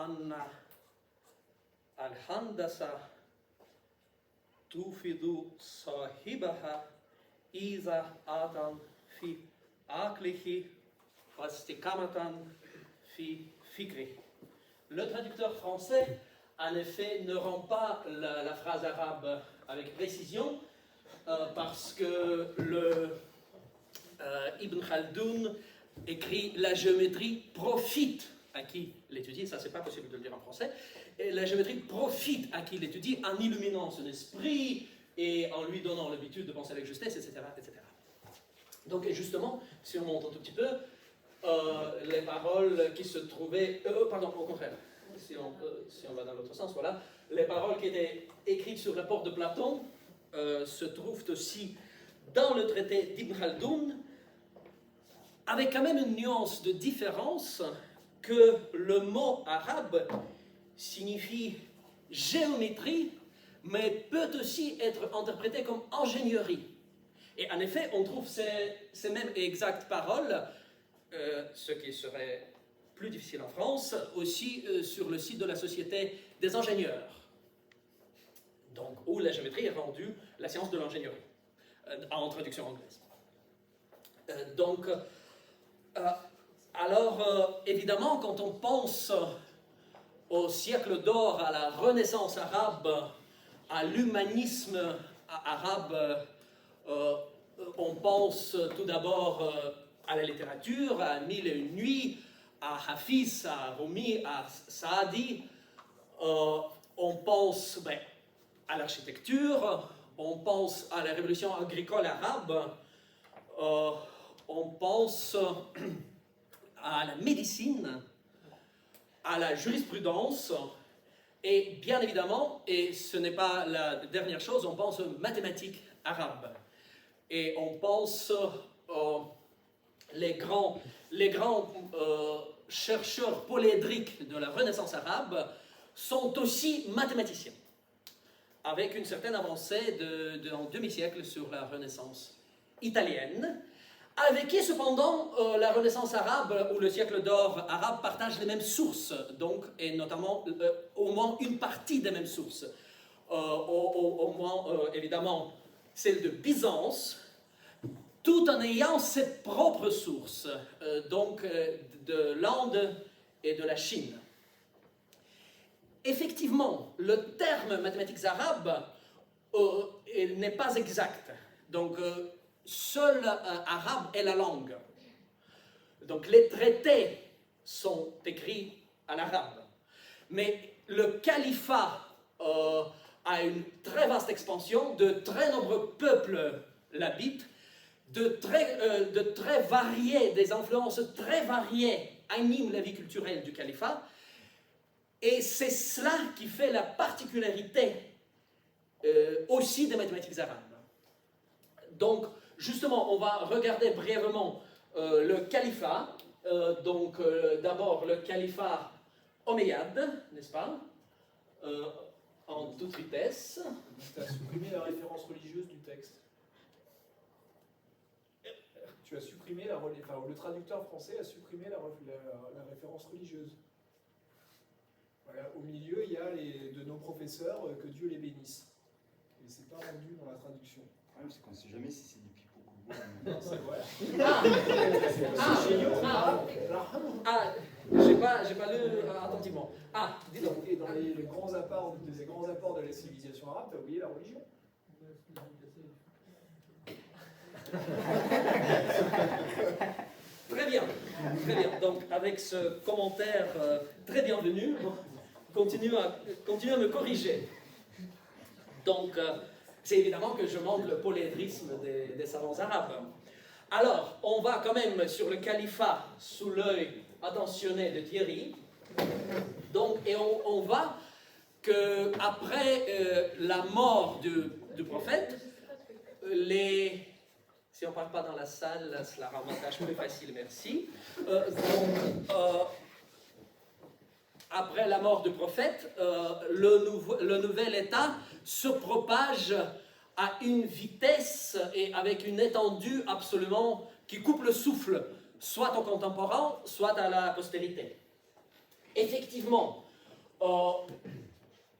أن الهندسة تفيد صاحبها إذا أتى في عقله واستقامة في فكره. Le traducteur français, en effet, ne rend pas la phrase arabe avec précision parce que Ibn Khaldoun écrit la géométrie profite à qui l'étudie, ça c'est pas possible de le dire en français, et la géométrie profite à qui l'étudie en illuminant son esprit et en lui donnant l'habitude de penser avec justesse, etc., etc. Donc justement, si on monte un tout petit peu, les paroles qui se trouvaient, pardon, au contraire, si on va dans l'autre sens, voilà, les paroles qui étaient écrites sur la porte de Platon se trouvent aussi dans le traité d'Ibn Khaldoun, avec quand même une nuance de différence que le mot arabe signifie géométrie, mais peut aussi être interprété comme ingénierie. Et en effet, on trouve ces mêmes exactes paroles, ce qui serait plus difficile en France, aussi sur le site de la Société des ingénieurs, donc, où la géométrie est rendue la science de l'ingénierie, en traduction anglaise. Alors, évidemment, quand on pense au siècle d'or, à la Renaissance arabe, à l'humanisme arabe, on pense tout d'abord à la littérature, à Mille et une nuits, à Hafiz, à Rumi, à Saadi. On pense à l'architecture, on pense à la révolution agricole arabe, on pense à la médecine, à la jurisprudence, et bien évidemment, et ce n'est pas la dernière chose, on pense aux mathématiques arabes. Et on pense les grands chercheurs polyédriques de la Renaissance arabe sont aussi mathématiciens, avec une certaine avancée en demi-siècle sur la Renaissance italienne, avec qui cependant la Renaissance arabe ou le siècle d'or arabe partagent les mêmes sources, donc, et notamment au moins une partie des mêmes sources. Au moins, évidemment, celle de Byzance, tout en ayant ses propres sources, donc de l'Inde et de la Chine. Effectivement, le terme mathématiques arabes n'est pas exact. Donc, seul arabe est la langue. Donc, les traités sont écrits en arabe. Mais le califat a une très vaste expansion, de très nombreux peuples l'habitent, de très variés, des influences très variées animent la vie culturelle du califat, et c'est cela qui fait la particularité aussi des mathématiques arabes. Donc, justement, on va regarder brièvement le califat, d'abord le califat omeyyade, n'est-ce pas, en toute vitesse. Tu as supprimé la référence religieuse du texte. Tu as supprimé le traducteur français a supprimé la référence religieuse. Voilà, au milieu, il y a de nos professeurs, que Dieu les bénisse. Et c'est pas rendu dans la traduction. Ah, c'est qu'on ne sait jamais si c'est des pipeaux. Non, c'est vrai. J'ai pas lu attentivement. Dis donc. Et dans les grands apports de la civilisation arabe, tu as oublié la religion. Très bien. Donc, avec ce commentaire très bienvenu, continue à me corriger. Donc, c'est évidemment que je montre le polyédrisme des savants arabes. Alors, on va quand même sur le califat sous l'œil attentionné de Thierry. Donc, et on voit qu'après la mort du prophète, si on ne parle pas dans la salle, cela rend ma tâche plus facile, merci. Après la mort du prophète, le nouvel État se propage à une vitesse et avec une étendue absolument qui coupe le souffle, soit aux contemporains, soit à la postérité. Effectivement,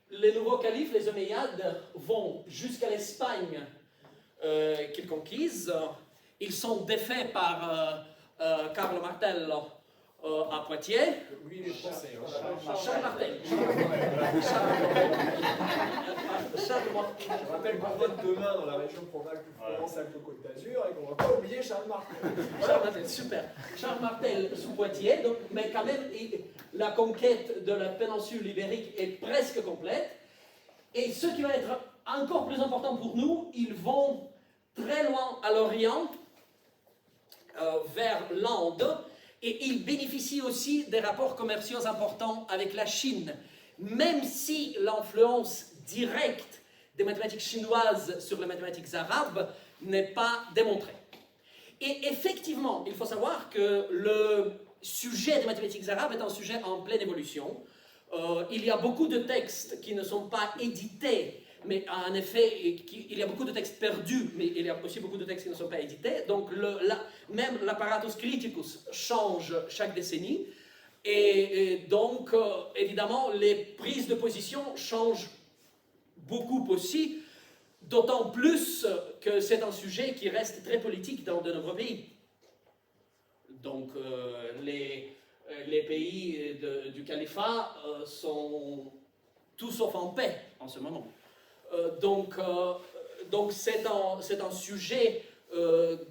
les nouveaux califes, les Omeyyades, vont jusqu'à l'Espagne qu'ils conquisent. Ils sont défaits par Carlo Martel à Poitiers. Lui, il est français. Charles Martel. Charles Martel. Je rappelle qu'on vote demain dans la région Provence-Alpes-Côte d'Azur et qu'on ne va pas oublier Charles Martel. Charles Martel, super. Charles Martel sous Poitiers, donc, mais quand même, la conquête de la péninsule ibérique est presque complète. Et ce qui va être encore plus important pour nous, ils vont très loin à l'Orient, vers l'Inde, et ils bénéficient aussi des rapports commerciaux importants avec la Chine, même si l'influence directe des mathématiques chinoises sur les mathématiques arabes n'est pas démontrée. Et effectivement, il faut savoir que le sujet des mathématiques arabes est un sujet en pleine évolution. Il y a beaucoup de textes qui ne sont pas édités, mais en effet, il y a beaucoup de textes perdus, mais il y a aussi beaucoup de textes qui ne sont pas édités. Donc, même l'apparatus criticus change chaque décennie. Et donc, évidemment, les prises de position changent beaucoup aussi, d'autant plus que c'est un sujet qui reste très politique dans de nombreux pays. Donc, les pays du califat sont tout sauf en paix en ce moment. Donc c'est un sujet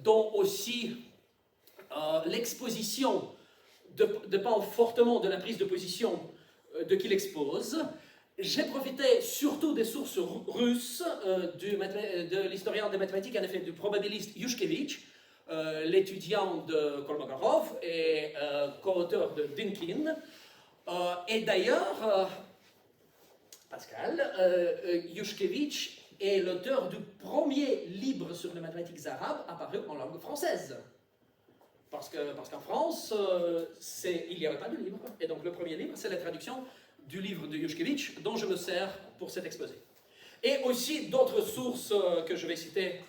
dont aussi l'exposition dépend fortement de la prise de position de qui l'expose. J'ai profité surtout des sources russes, de l'historien des mathématiques, en effet, du probabiliste Yushkevitch, l'étudiant de Kolmogorov et co-auteur de Dynkin. Et d'ailleurs, Pascal, Yushkevitch est l'auteur du premier livre sur les mathématiques arabes apparu en langue française. Parce qu'en France, il n'y avait pas de livre. Et donc le premier livre, c'est la traduction du livre de Yushkevitch, dont je me sers pour cet exposé. Et aussi d'autres sources que je vais citer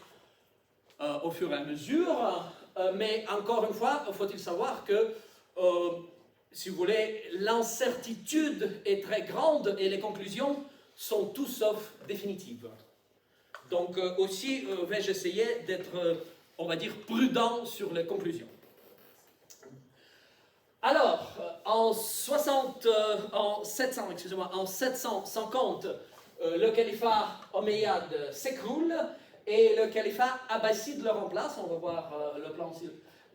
au fur et à mesure. Mais encore une fois, faut-il savoir que, si vous voulez, l'incertitude est très grande et les conclusions sont tout sauf définitives. Donc aussi, vais-je essayer d'être, on va dire, prudent sur les conclusions. Alors, en 750, le califat omeyyade s'écroule et le califat abbasside le remplace. On va voir le plan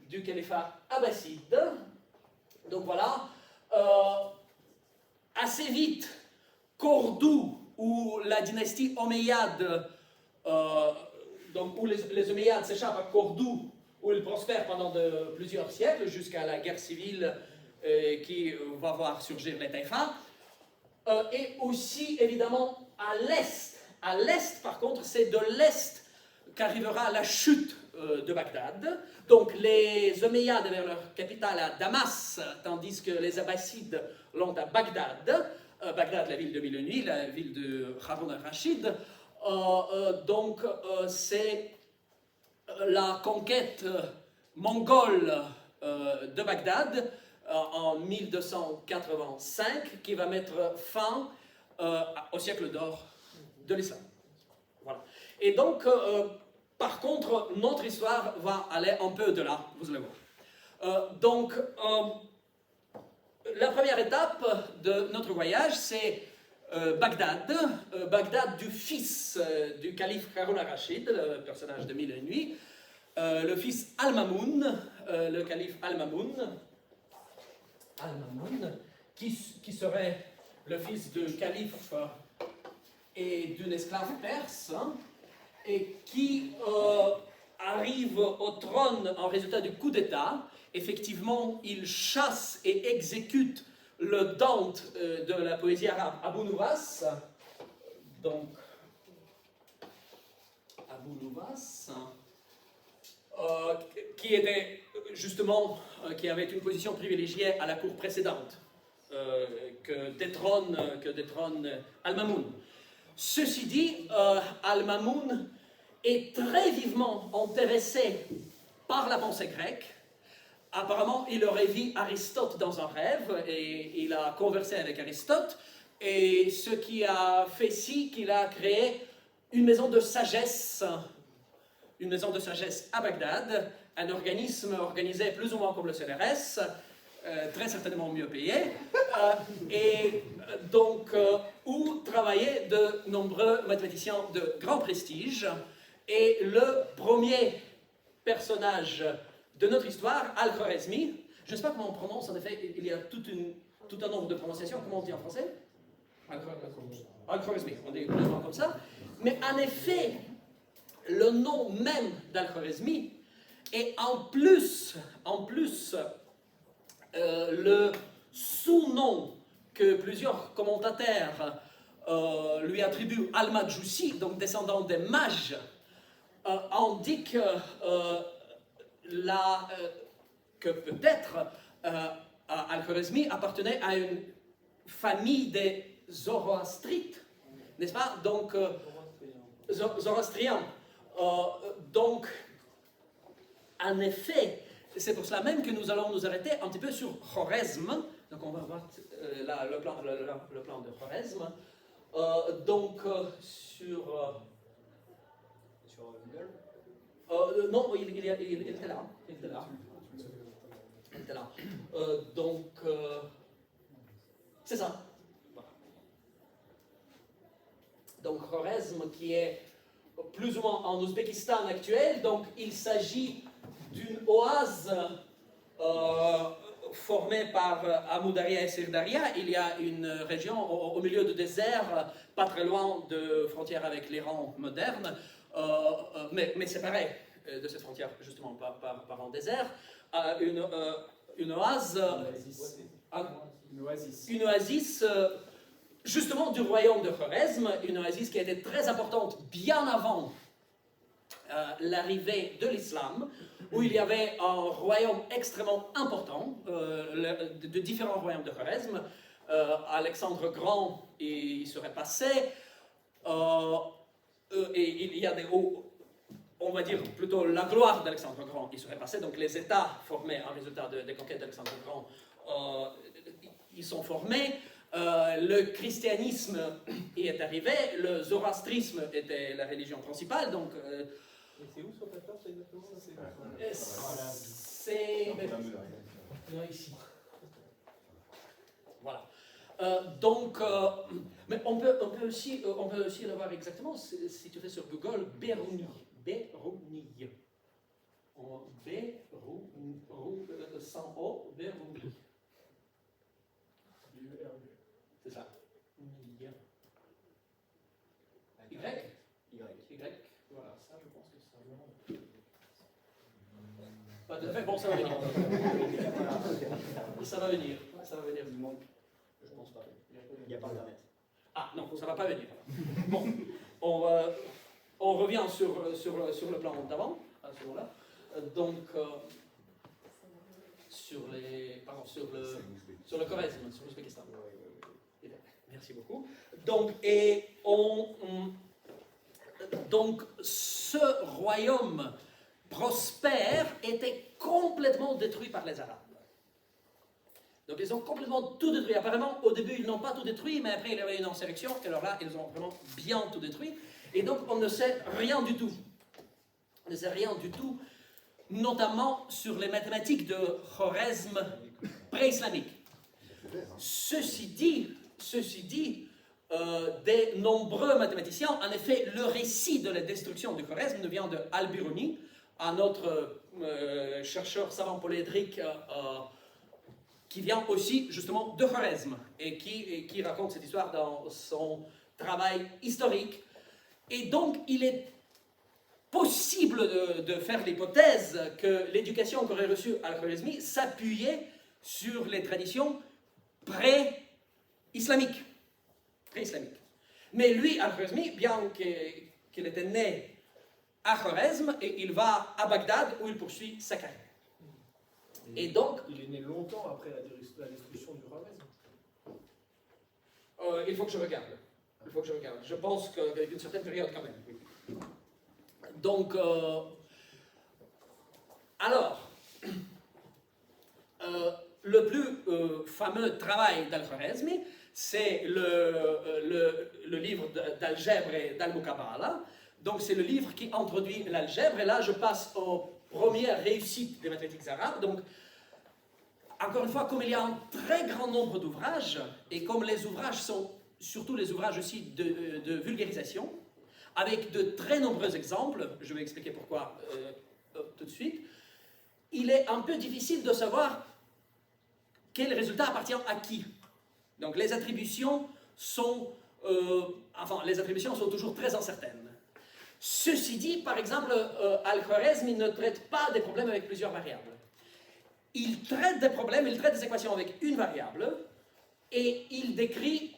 du califat abbasside. Donc voilà, assez vite, Cordoue, où la dynastie omeyyade, donc où les Omeyyades s'échappent à Cordoue, où ils prospèrent pendant plusieurs siècles, jusqu'à la guerre civile qui va voir surgir les taïfas. Et aussi, évidemment, à l'est. À l'est, par contre, c'est de l'est qu'arrivera la chute de Bagdad. Donc, les Omeyyades avaient leur capitale à Damas, tandis que les Abbassides l'ont à Bagdad. Bagdad, la ville de Mille et une nuits, la ville de Haroun al-Rachid. Donc, c'est la conquête mongole de Bagdad en 1285 qui va mettre fin au siècle d'or de l'islam. Voilà. Et donc, par contre, notre histoire va aller un peu au-delà, vous allez voir. Donc, la première étape de notre voyage, c'est Bagdad. Bagdad du fils du calife Haroun al-Rachid, le personnage de Mille et une nuits, le fils Al-Mamoun, le calife Al-Mamoun, qui serait le fils du calife et d'une esclave perse, hein, et qui arrive au trône en résultat du coup d'État. Effectivement, il chasse et exécute le Dante de la poésie arabe, Abu Nuwas. Donc, Abu Nuwas, qui était justement, qui avait une position privilégiée à la cour précédente, que détrône Al-Mamoun. Ceci dit, Al-Mamoun est très vivement intéressé par la pensée grecque. Apparemment, il aurait vu Aristote dans un rêve et il a conversé avec Aristote Et ce qui a fait si qu'il a créé une maison de sagesse à Bagdad, un organisme organisé plus ou moins comme le CNRS, très certainement mieux payé, où travaillaient de nombreux mathématiciens de grand prestige. Et le premier personnage de notre histoire, Al-Khwarizmi, je ne sais pas comment on prononce, en effet, il y a tout un nombre de prononciations, comment on dit en français? Al-Khwarizmi, on dit plus ou moins comme ça. Mais en effet, le nom même d'Al-Khwarizmi est en plus le sous-nom que plusieurs commentateurs lui attribuent, Al-Majousi, donc descendant des mages, indique que peut-être Al-Khwarizmi appartenait à une famille des Zoroastrites, n'est-ce pas? Donc, Zoroastriens. Donc, en effet, c'est pour cela même que nous allons nous arrêter un petit peu sur Khwarezm. Donc, on va voir le plan de Khwarezm. Sur Google. Non, il était là. Il était là. C'est ça. Donc, Khwarezm, qui est plus ou moins en Ouzbékistan actuel, donc il s'agit d'une oase formée par Amoudaria et Sirdaria. Il y a une région au milieu du désert, pas très loin de frontière avec l'Iran moderne, mais séparée de cette frontière justement par un désert. Une oase, une oasis justement du royaume de Khwarezm, une oasis qui a été très importante bien avant l'arrivée de l'islam, où il y avait un royaume extrêmement important, de différents royaumes de Khwarezm. Alexandre Grand y serait passé, et il y a on va dire plutôt la gloire d'Alexandre Grand y serait passée, donc les États formés en résultat des conquêtes d'Alexandre Grand y sont formés. Le christianisme y est arrivé, le zoroastrisme était la religion principale, donc... Et c'est où sur ta carte exactement? C'est... ici. Voilà. Mais on peut aussi le voir exactement si tu fais sur Google Berouni. Berouni. Sans O, Berouni. C'est ça. Y. Voilà, ça je pense que ça va. Pas tout à fait, bon, ça va venir. Ça va venir. Il manque. Je pense pas. Il n'y a pas Internet. Ah non, ça ne va pas venir. Bon, on revient sur le plan d'avant, à ce moment-là. Donc, sur le Khwarezm, sur l'Ouzbékistan. Merci beaucoup. Donc, ce royaume prospère était complètement détruit par les Arabes. Donc, ils ont complètement tout détruit. Apparemment, au début, ils n'ont pas tout détruit, mais après, il y avait une insurrection, et alors là, ils ont vraiment bien tout détruit. Et donc, on ne sait rien du tout. On ne sait rien du tout, notamment sur les mathématiques de Khwarezm pré-islamique. Ceci dit, des nombreux mathématiciens, en effet, le récit de la destruction du Khwarezm nous vient de Al-Biruni, un autre chercheur savant polyédrique qui vient aussi justement de Khwarezm et qui raconte cette histoire dans son travail historique. Et donc, il est possible de faire l'hypothèse que l'éducation qu'aurait reçue Al-Khwarizmi s'appuyait sur les traditions pré-islamiques. Mais lui, Al-Khwarizmi, bien qu'il était né à Khwarezm, et il va à Bagdad où il poursuit sa carrière. Et donc, il est né longtemps après la destruction du Khwarezm. Il faut que je regarde. Je pense qu'une certaine période quand même. Donc, alors, le plus fameux travail d'Al-Khwarizmi, c'est le livre d'algèbre et d'Al-Muqabala. Donc c'est le livre qui introduit l'algèbre, et là je passe aux premières réussites des mathématiques arabes. Donc, encore une fois, comme il y a un très grand nombre d'ouvrages, et comme les ouvrages sont surtout les ouvrages aussi de vulgarisation, avec de très nombreux exemples, je vais expliquer pourquoi tout de suite, il est un peu difficile de savoir quel résultat appartient à qui. Donc les attributions sont, les attributions sont toujours très incertaines. Ceci dit, par exemple, Al-Khwarizmi ne traite pas des problèmes avec plusieurs variables. Il traite des problèmes, il traite des équations avec une variable, et il décrit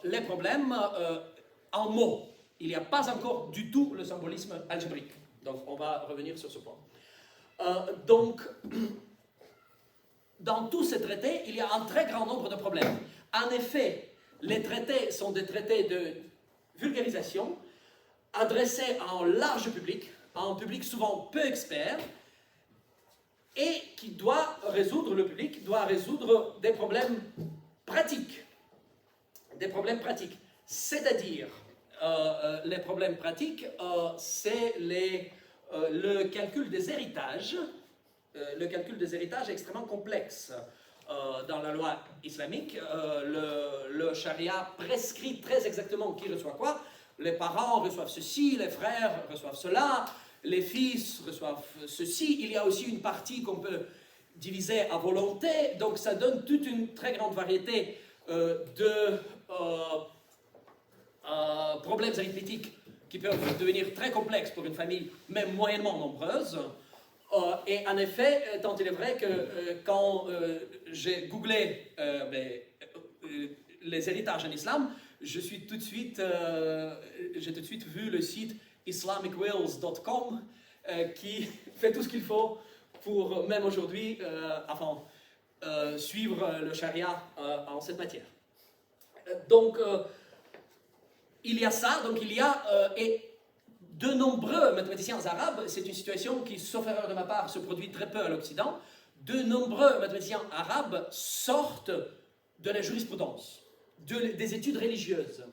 les problèmes en mots. Il n'y a pas encore du tout le symbolisme algébrique. Donc on va revenir sur ce point. Donc, dans tous ces traités, il y a un très grand nombre de problèmes. En effet, les traités sont des traités de vulgarisation adressés à un large public, à un public souvent peu expert, et qui doit résoudre, le public doit résoudre des problèmes pratiques. Des problèmes pratiques. C'est-à-dire, les problèmes pratiques, c'est le calcul des héritages. Le calcul des héritages est extrêmement complexe. Dans la loi islamique, le charia prescrit très exactement qui reçoit quoi. Les parents reçoivent ceci, les frères reçoivent cela, les fils reçoivent ceci. Il y a aussi une partie qu'on peut diviser à volonté, donc ça donne toute une très grande variété de problèmes arithmétiques qui peuvent devenir très complexes pour une famille, même moyennement nombreuse. Et en effet, tant il est vrai que quand j'ai googlé les héritages en islam, j'ai tout de suite vu le site islamicwills.com qui fait tout ce qu'il faut pour, même aujourd'hui, suivre le charia en cette matière. Donc, il y a ça, donc il y a... et de nombreux mathématiciens arabes, c'est une situation qui, sauf erreur de ma part, se produit très peu à l'Occident, de nombreux mathématiciens arabes sortent de la jurisprudence, des études religieuses.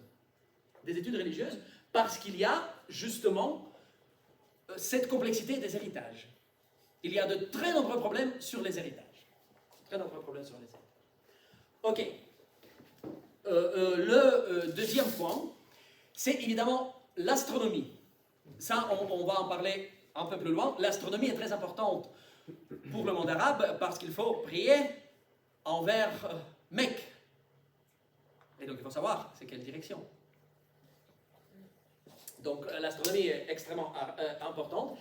Des études religieuses, parce qu'il y a justement cette complexité des héritages. Il y a de très nombreux problèmes sur les héritages. Très nombreux problèmes sur les héritages. Ok. Le deuxième point, c'est évidemment l'astronomie. Ça, on va en parler un peu plus loin. L'astronomie est très importante pour le monde arabe parce qu'il faut prier envers Mecque. Et donc il faut savoir c'est quelle direction. Donc l'astronomie est extrêmement importante.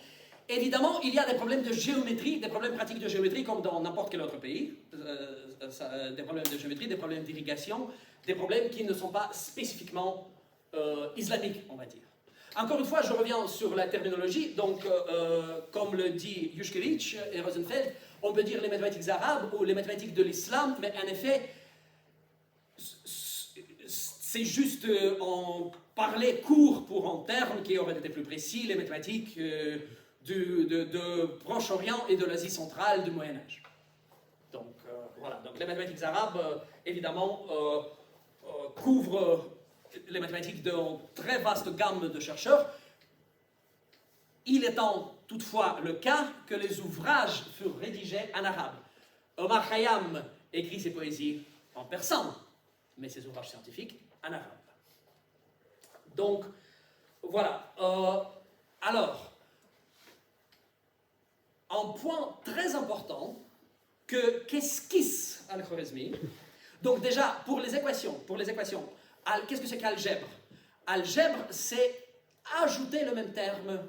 Évidemment, il y a des problèmes de géométrie, des problèmes pratiques de géométrie comme dans n'importe quel autre pays. Des problèmes de géométrie, des problèmes d'irrigation, des problèmes qui ne sont pas spécifiquement islamiques, on va dire. Encore une fois, je reviens sur la terminologie. Donc, comme le dit Yushkevich et Rosenfeld, on peut dire les mathématiques arabes ou les mathématiques de l'islam, mais en effet, c'est juste en parler court pour un terme qui aurait été plus précis, les mathématiques de Proche-Orient et de l'Asie centrale du Moyen-Âge. Donc, voilà. Donc, les mathématiques arabes, évidemment, couvrent les mathématiques d'une très vaste gamme de chercheurs, il étant toutefois le cas que les ouvrages furent rédigés en arabe. Omar Khayyam écrit ses poésies en persan, mais ses ouvrages scientifiques en arabe. Donc, voilà. Alors, un point très important qu'esquisse Al-Khwarizmi. Donc déjà, pour les équations, qu'est-ce que c'est qu'algèbre? Algèbre, c'est ajouter le même terme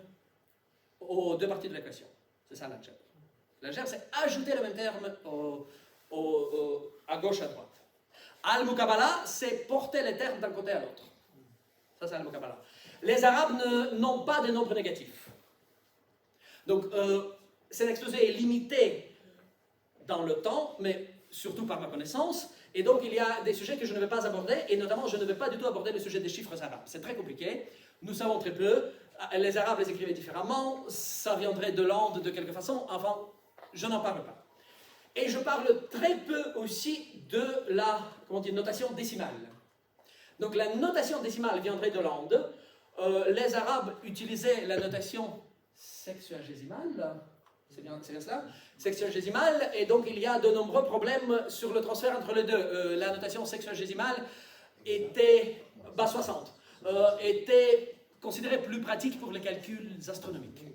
aux deux parties de l'équation. C'est ça l'algèbre. L'algèbre, c'est ajouter le même terme à gauche, à droite. Al-Muqabala, c'est porter les termes d'un côté à l'autre. Ça, c'est Al-Muqabala. Les Arabes n'ont pas de nombres négatifs. Donc, cet exposé est limité dans le temps, mais surtout par ma connaissance. Et donc, il y a des sujets que je ne vais pas aborder, et notamment, je ne vais pas du tout aborder le sujet des chiffres arabes. C'est très compliqué, nous savons très peu. Les Arabes les écrivaient différemment, ça viendrait de l'Inde de quelque façon, enfin, je n'en parle pas. Et je parle très peu aussi de la notation décimale. Donc la notation décimale viendrait de l'Inde. Les Arabes utilisaient la notation sexagésimale. C'est bien cela? Sexagésimale, et donc il y a de nombreux problèmes sur le transfert entre les deux. La notation sexagésimale était, 60, était considérée plus pratique pour les calculs astronomiques.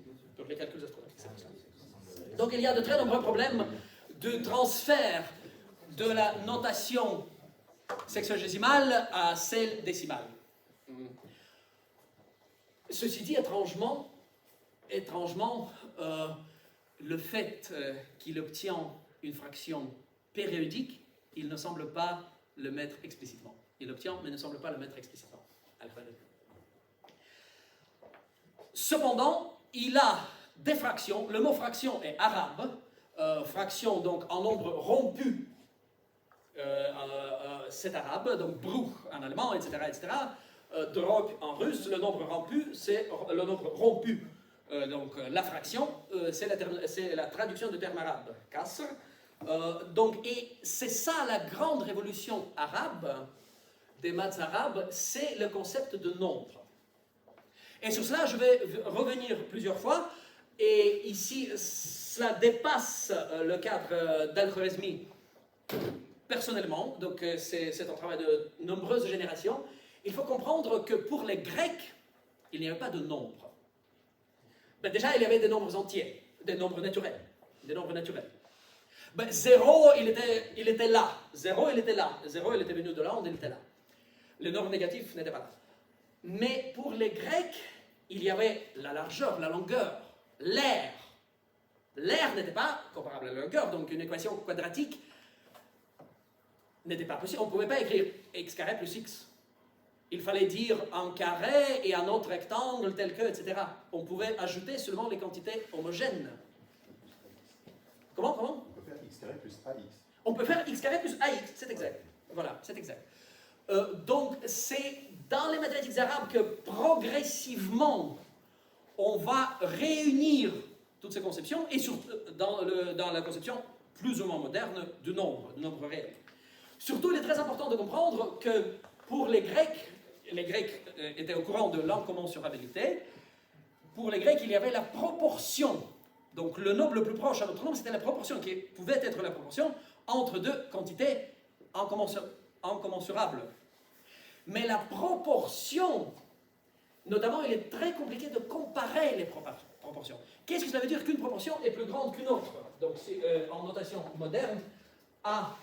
Donc il y a de très nombreux problèmes de transfert de la notation sexagésimale à celle décimale. Ceci dit, étrangement, le fait qu'il obtient une fraction périodique, il ne semble pas le mettre explicitement. Il obtient, mais ne semble pas le mettre explicitement. Alpha 2. Cependant, il a des fractions. Le mot fraction est arabe. Fraction, donc, en nombre rompu, c'est arabe. Donc, bruch en allemand, etc., etc. Drog en russe, le nombre rompu, c'est le nombre rompu. Donc la fraction, c'est la traduction du terme arabe, kasr. Et c'est ça la grande révolution arabe, des maths arabes, c'est le concept de nombre. Et sur cela, je vais revenir plusieurs fois, et ici, cela dépasse le cadre d'Al-Khwarizmi personnellement, donc c'est un travail de nombreuses générations. Il faut comprendre que pour les Grecs, il n'y avait pas de nombre. Ben déjà, il y avait des nombres entiers, des nombres naturels. Ben, 0, il était là. 0, il était là. 0, il était venu de là, il était là. Le nombre négatif n'était pas là. Mais pour les Grecs, il y avait la largeur, la longueur, l'air. L'air n'était pas comparable à la longueur, donc une équation quadratique n'était pas possible. On ne pouvait pas écrire x carré plus x. Il fallait dire un carré et un autre rectangle tel que, etc. On pouvait ajouter seulement les quantités homogènes. Comment? On peut faire x carré plus ax. On peut faire x carré plus ax, c'est exact. Voilà, c'est exact. Donc, c'est dans les mathématiques arabes que progressivement, on va réunir toutes ces conceptions, et surtout dans la conception plus ou moins moderne du nombre réel. Surtout, il est très important de comprendre que pour les Grecs étaient au courant de l'incommensurabilité. Pour les Grecs, il y avait la proportion. Donc le nombre le plus proche à notre nombre, c'était la proportion, qui pouvait être la proportion entre deux quantités incommensurables. Mais la proportion, notamment, il est très compliqué de comparer les proportions. Qu'est-ce que ça veut dire qu'une proportion est plus grande qu'une autre? Donc en notation moderne, A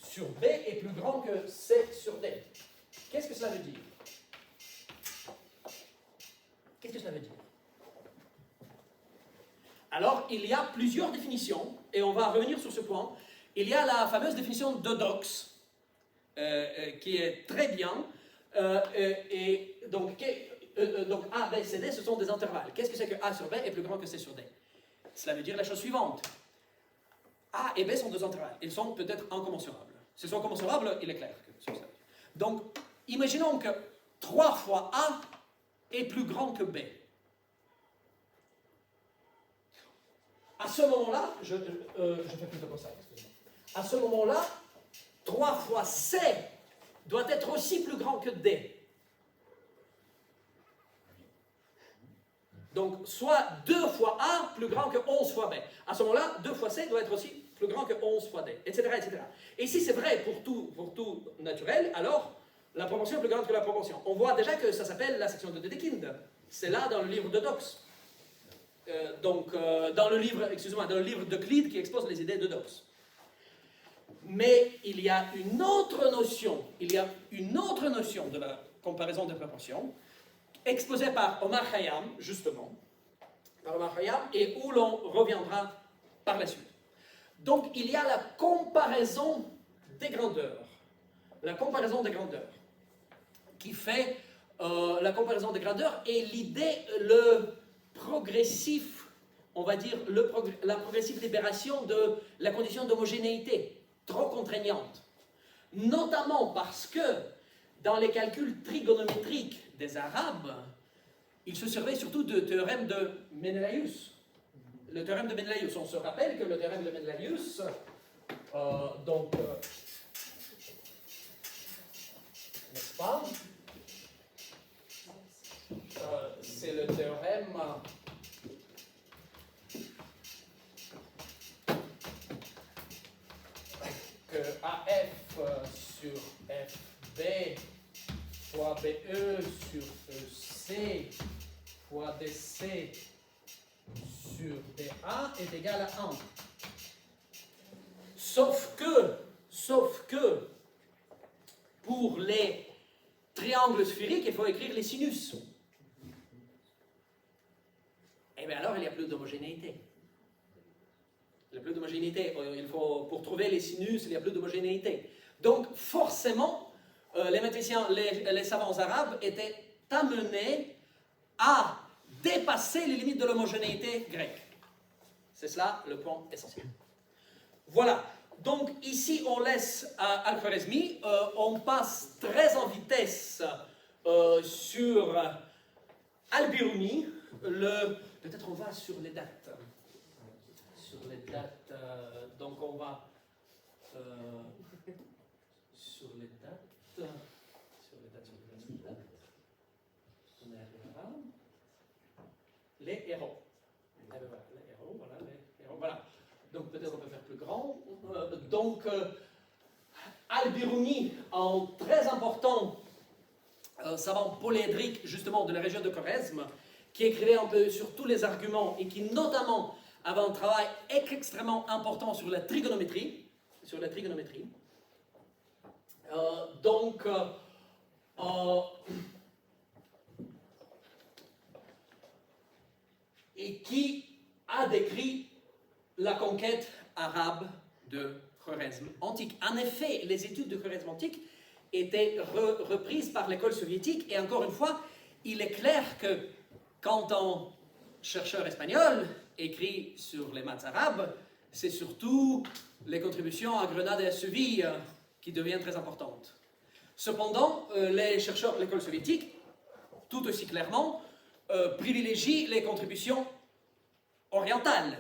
sur B est plus grand que C sur D. Qu'est-ce que cela veut dire? Alors, il y a plusieurs définitions, et on va revenir sur ce point. Il y a la fameuse définition d'Eudox, qui est très bien. Donc A, B, C, D, ce sont des intervalles. Qu'est-ce que c'est que A sur B est plus grand que C sur D? Cela veut dire la chose suivante. A et B sont deux intervalles. Ils sont peut-être incommensurables. S'ils sont incommensurables, il est clair que c'est ça. Donc, imaginons que 3 fois A est plus grand que B. À ce moment-là, je fais plus de ça, excusez-moi. À ce moment-là, 3 fois C doit être aussi plus grand que D. Donc, soit 2 fois A plus grand que 11 fois B. À ce moment-là, 2 fois C doit être aussi plus grand que 11 fois D, etc., etc. Et si c'est vrai pour tout naturel, alors la proportion est plus grande que la proportion. On voit déjà que ça s'appelle la section de Dedekind. C'est là dans le livre d'Eudox. Dans le livre d'Euclide qui expose les idées d'Eudox. Mais il y a une autre notion de la comparaison des proportions, exposée par Omar Khayyam, justement, et où l'on reviendra par la suite. Donc, il y a la comparaison des grandeurs. La comparaison des grandeurs. Qui fait la comparaison des grandeurs et l'idée, le progressif, on va dire, la progressive libération de la condition d'homogénéité, trop contraignante. Notamment parce que, dans les calculs trigonométriques des Arabes, ils se servaient surtout du théorème de Menelaïus. Le théorème de Menelaïus, on se rappelle que le théorème de Menelaïus Donc, n'est-ce pas? C'est le théorème que AF sur FB fois BE sur EC fois DC sur DA est égal à 1. Sauf que, pour les triangles sphériques, il faut écrire les sinus. Et bien alors, il n'y a plus d'homogénéité. Il n'y a plus d'homogénéité. Pour trouver les sinus, il n'y a plus d'homogénéité. Donc, forcément, les mathématiciens, les savants arabes étaient amenés à dépasser les limites de l'homogénéité grecque. C'est cela le point essentiel. Voilà. Donc, ici, on laisse Al-Khwarizmi. On passe très en vitesse sur Al-Biruni. Peut-être on va sur les dates. Sur les dates, donc on va sur les dates. On arrivera. Les héros. Voilà. Donc peut-être on peut faire plus grand. Al-Biruni, un très important savant polyédrique justement de la région de Khwarezm, qui écrivait un peu sur tous les arguments et qui notamment avait un travail extrêmement important sur la trigonométrie. Et qui a décrit la conquête arabe de Khwarezm antique. En effet, les études de Khwarezm antique étaient reprises par l'école soviétique, et encore une fois, il est clair que quand un chercheur espagnol écrit sur les maths arabes, c'est surtout les contributions à Grenade et à Séville qui deviennent très importantes. Cependant, les chercheurs de l'école soviétique, tout aussi clairement, privilégient les contributions orientales.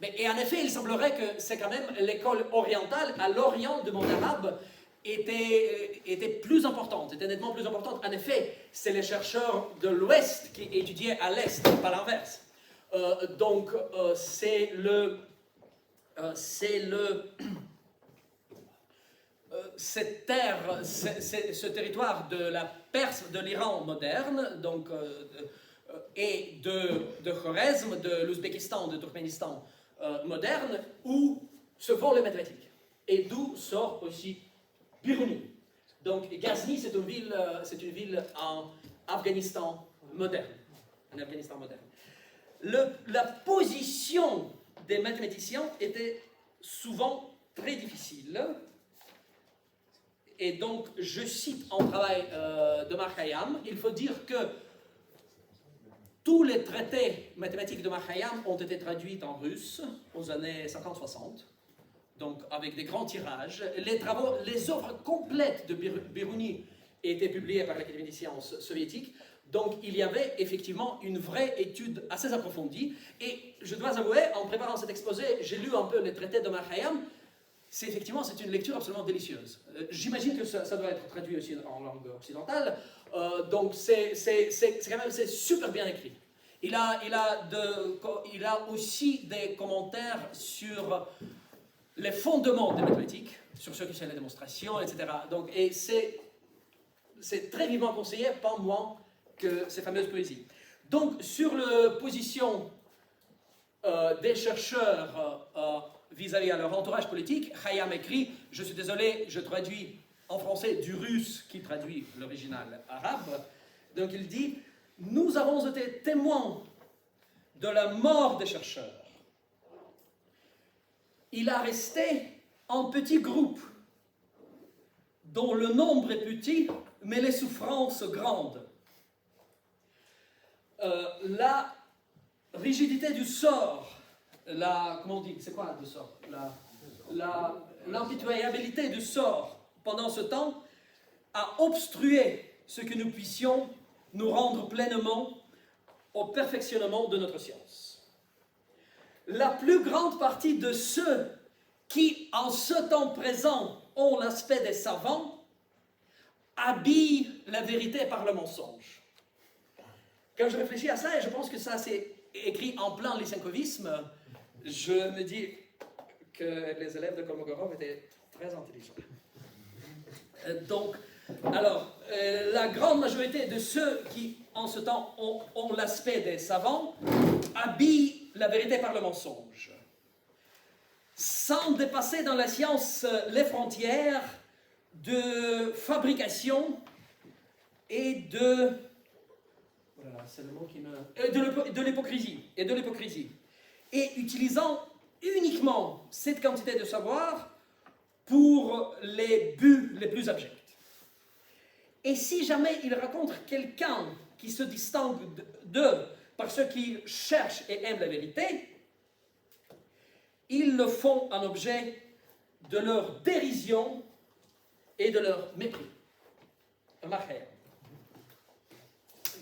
Et en effet, il semblerait que c'est quand même l'école orientale à l'orient du monde arabe était plus importante, était nettement plus importante. En effet, c'est les chercheurs de l'Ouest qui étudiaient à l'Est, pas l'inverse. Cette terre, ce territoire de la Perse, de l'Iran moderne, et de Khwarezm, de l'Ouzbékistan, de Turkménistan moderne, où se font les mathématiques. Et d'où sort aussi Biruni. Donc Ghazni, c'est une ville en Afghanistan moderne. La position des mathématiciens était souvent très difficile. Et donc, je cite un travail de Mark Khayyam, il faut dire que tous les traités mathématiques de Mark Khayyam ont été traduits en russe aux années 50-60, donc avec des grands tirages. Les œuvres complètes de Biruni étaient publiées par l'Académie des sciences soviétique, donc il y avait effectivement une vraie étude assez approfondie. Et je dois avouer, en préparant cet exposé, j'ai lu un peu les traités de Mark Khayyam. C'est une lecture absolument délicieuse. J'imagine que ça doit être traduit aussi en langue occidentale. Donc c'est super bien écrit. Il a aussi des commentaires sur les fondements des mathématiques, sur ce qui sont les démonstrations, etc. Donc, et c'est très vivement conseillé, pas moins que ces fameuses poésies. Donc sur la position des chercheurs vis-à-vis à leur entourage politique, Khayyam écrit, je suis désolé, je traduis en français du russe qui traduit l'original arabe. Donc il dit, nous avons été témoins de la mort des chercheurs. Il a resté un petit groupe dont le nombre est petit, mais les souffrances grandes. La rigidité du sort, comment on dit, c'est quoi le sort? L'impitoyabilité du sort pendant ce temps a obstrué ce que nous puissions nous rendre pleinement au perfectionnement de notre science. La plus grande partie de ceux qui en ce temps présent ont l'aspect des savants, habillent la vérité par le mensonge. Quand je réfléchis à ça, et je pense que ça c'est écrit en plein lysenkovisme, je me dis que les élèves de Kolmogorov étaient très intelligents. Donc, alors, la grande majorité de ceux qui, en ce temps, ont l'aspect des savants, habillent la vérité par le mensonge, sans dépasser dans la science les frontières de fabrication et de... Voilà, c'est le mot qui me... de l'hypocrisie. Et utilisant uniquement cette quantité de savoir pour les buts les plus abjects. Et si jamais il rencontre quelqu'un qui se distingue d'eux parce qu'ils cherchent et aiment la vérité, ils le font un objet de leur dérision et de leur mépris.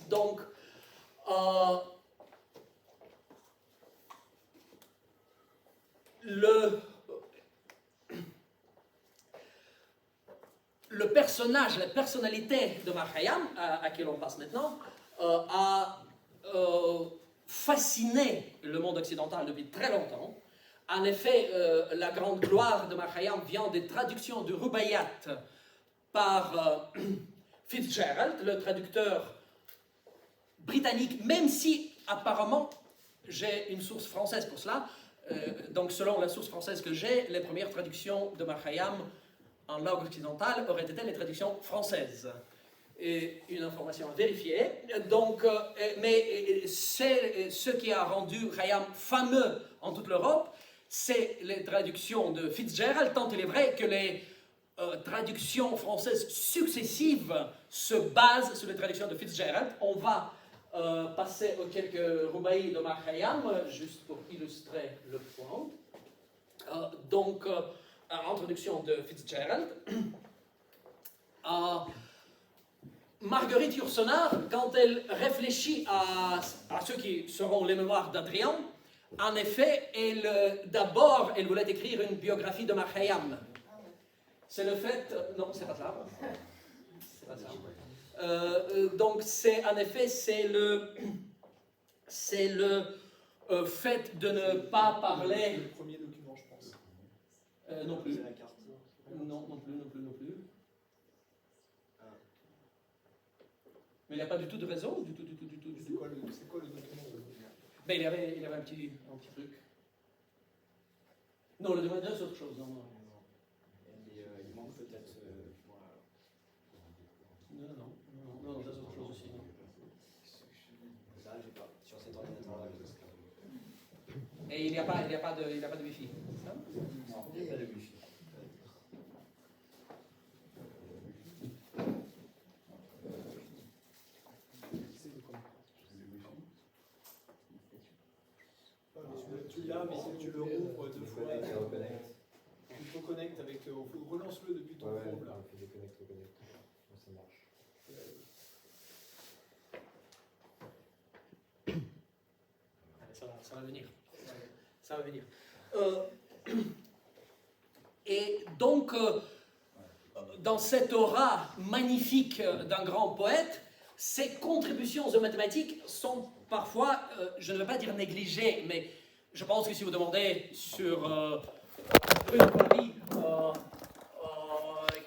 Donc, le personnage, la personnalité de Mar Khayyam, à qui l'on passe maintenant, a fasciné le monde occidental depuis très longtemps. En effet, la grande gloire de Mar Khayyam vient des traductions du Rubaiyat par Fitzgerald, le traducteur britannique, même si apparemment j'ai une source française pour cela. Donc selon la source française que j'ai, les premières traductions de Mar Khayyam en langue occidentale auraient été les traductions françaises. Et une information à vérifier. Donc, mais c'est ce qui a rendu Khayyam fameux en toute l'Europe, c'est les traductions de Fitzgerald, tant il est vrai que les traductions françaises successives se basent sur les traductions de Fitzgerald. On va passer aux quelques rubaïs de Mar Khayyam, juste pour illustrer le point. Introduction de Fitzgerald. Marguerite Yourcenar, quand elle réfléchit à ce qui seront les mémoires d'Adrien, en effet, d'abord, elle voulait écrire une biographie de Mar Khayyam. C'est le fait... non, c'est pas ça. C'est pas ça. Donc, en effet, c'est le fait de ne pas parler... Le premier document, je pense. Non plus. C'est la carte. Non plus. Mais il n'y a pas du tout de raison, du tout. C'est quoi le document? Ben, il y avait un petit truc. Non, le document, c'est autre chose. Non. Il manque peut-être. Non, ça c'est autre chose aussi. Là, j'ai pas. Sur cet ordinateur-là. Et il n'y a pas de Wi-Fi. Ça? Non, il n'y a pas de Wi-Fi. Tu l'as, mais si tu le rouvres deux fois, tu te reconnectes avec... relance-le depuis ton probe, là. Ça marche. Ça va venir. Ça va venir. Et donc, dans cette aura magnifique d'un grand poète, ses contributions aux mathématiques sont parfois, je ne veux pas dire négligées, mais je pense que si vous demandez sur une colonie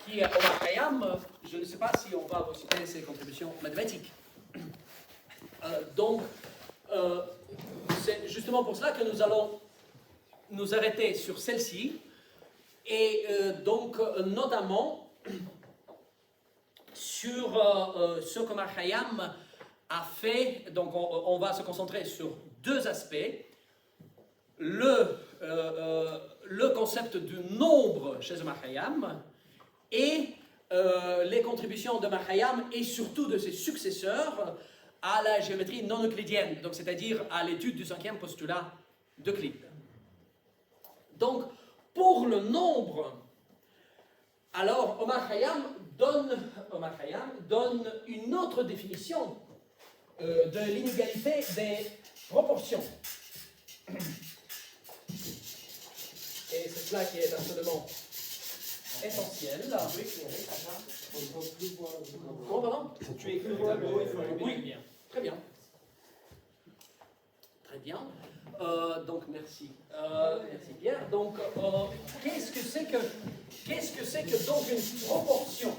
qui est Omar Khayyam, je ne sais pas si on va vous citer ses contributions mathématiques. Donc, c'est justement pour cela que nous allons nous arrêter sur celle-ci, et donc notamment sur ce que Mar Khayyam a fait. Donc on va se concentrer sur deux aspects. Le concept du nombre chez Mar Khayyam et les contributions de Mar Khayyam et surtout de ses successeurs à la géométrie non euclidienne, donc c'est-à-dire à l'étude du cinquième postulat d'Euclide. Donc, pour le nombre, alors Omar Khayyam donne une autre définition de l'inégalité des proportions. Et c'est cela qui est absolument essentiel. Comment, pardon? Tu écris le tableau, il faut allumer Oui, la lumière. très bien. Très bien. Donc, merci. Merci Pierre. Donc, qu'est-ce que c'est que donc une proportion?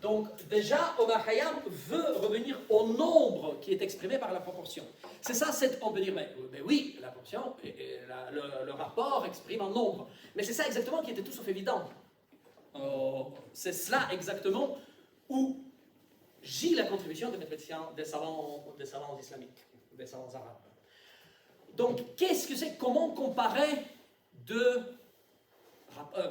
Donc, déjà, Omar Khayyam veut revenir au nombre qui est exprimé par la proportion. C'est ça, on peut dire, mais oui, la proportion, le rapport exprime un nombre. Mais c'est ça exactement qui était tout sauf évident. C'est cela exactement où gît la contribution des savants islamiques, des savants arabes. Donc, qu'est-ce que c'est? Comment comparer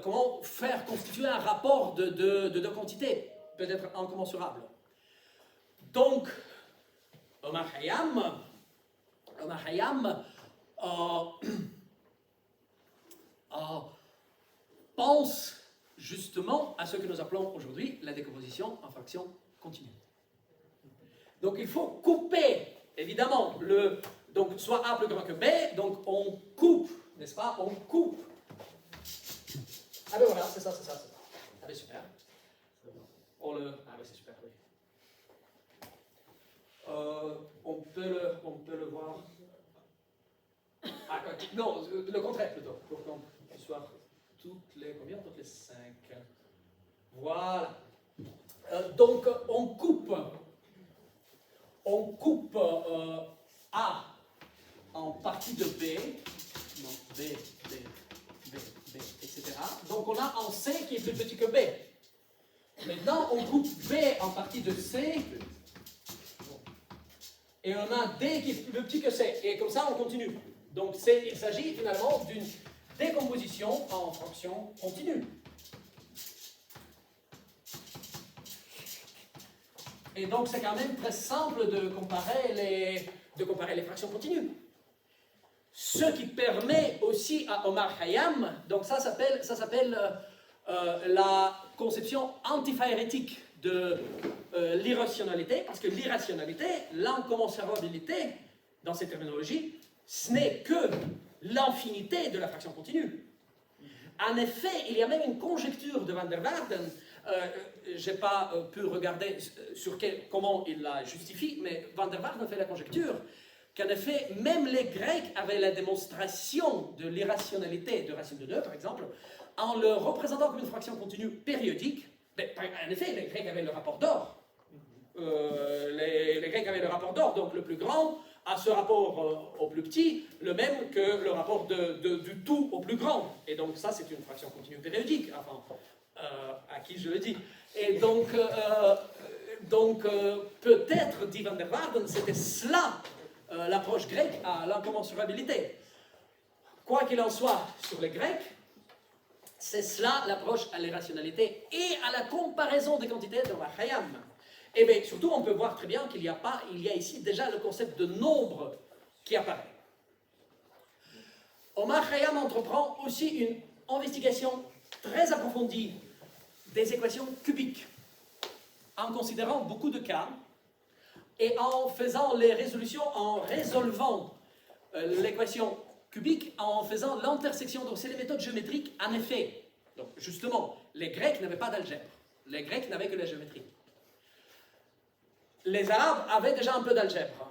comment faire constituer un rapport de deux quantités, peut-être incommensurables? Donc, Omar Khayyam pense justement à ce que nous appelons aujourd'hui la décomposition en fractions continues. Donc, il faut couper, évidemment, donc soit A plus grand que B, donc on coupe, n'est-ce pas? On coupe. Ah ben voilà, c'est ça. Ah ben super. Ah ben c'est super, oui. On peut le voir. Ah, non, le contraire plutôt, pour qu'on puisse voir toutes les 5. Voilà. Donc on coupe A en partie de B, donc B, etc. Donc on a un C qui est plus petit que B. Maintenant on coupe B en partie de C, et on a D qui est plus petit que C, et comme ça on continue. Donc il s'agit finalement d'une décomposition en fractions continues. Et donc c'est quand même très simple de comparer les fractions continues. Ce qui permet aussi à Omar Khayyam, donc ça s'appelle la conception antiphairétique de l'irrationalité, parce que l'irrationalité, l'incommensurabilité, dans cette terminologie, ce n'est que l'infinité de la fraction continue. En effet, il y a même une conjecture de Van der Waerden. Je n'ai pas pu regarder comment il la justifie, mais Van der Waerden fait la conjecture qu'en effet, même les Grecs avaient la démonstration de l'irrationalité de racine de 2, par exemple, en le représentant comme une fraction continue périodique. Mais, en effet, les Grecs avaient le rapport d'or. Les Grecs avaient le rapport d'or, donc le plus grand a ce rapport au plus petit, le même que le rapport du tout au plus grand. Et donc ça, c'est une fraction continue périodique, enfin, à qui je le dis. Et donc peut-être, dit Van der Waerden, c'était cela, l'approche grecque à l'incommensurabilité. Quoi qu'il en soit, sur les Grecs, c'est cela l'approche à l'irrationalité et à la comparaison des quantités de Omar Khayyam. Et bien, surtout, on peut voir très bien qu'il y a ici déjà le concept de nombre qui apparaît. Omar Khayyam entreprend aussi une investigation très approfondie des équations cubiques, en considérant beaucoup de cas et en faisant les résolutions, en résolvant l'équation cubique, en faisant l'intersection. Donc, c'est les méthodes géométriques, en effet. Donc, justement, les Grecs n'avaient pas d'algèbre. Les Grecs n'avaient que la géométrie. Les Arabes avaient déjà un peu d'algèbre.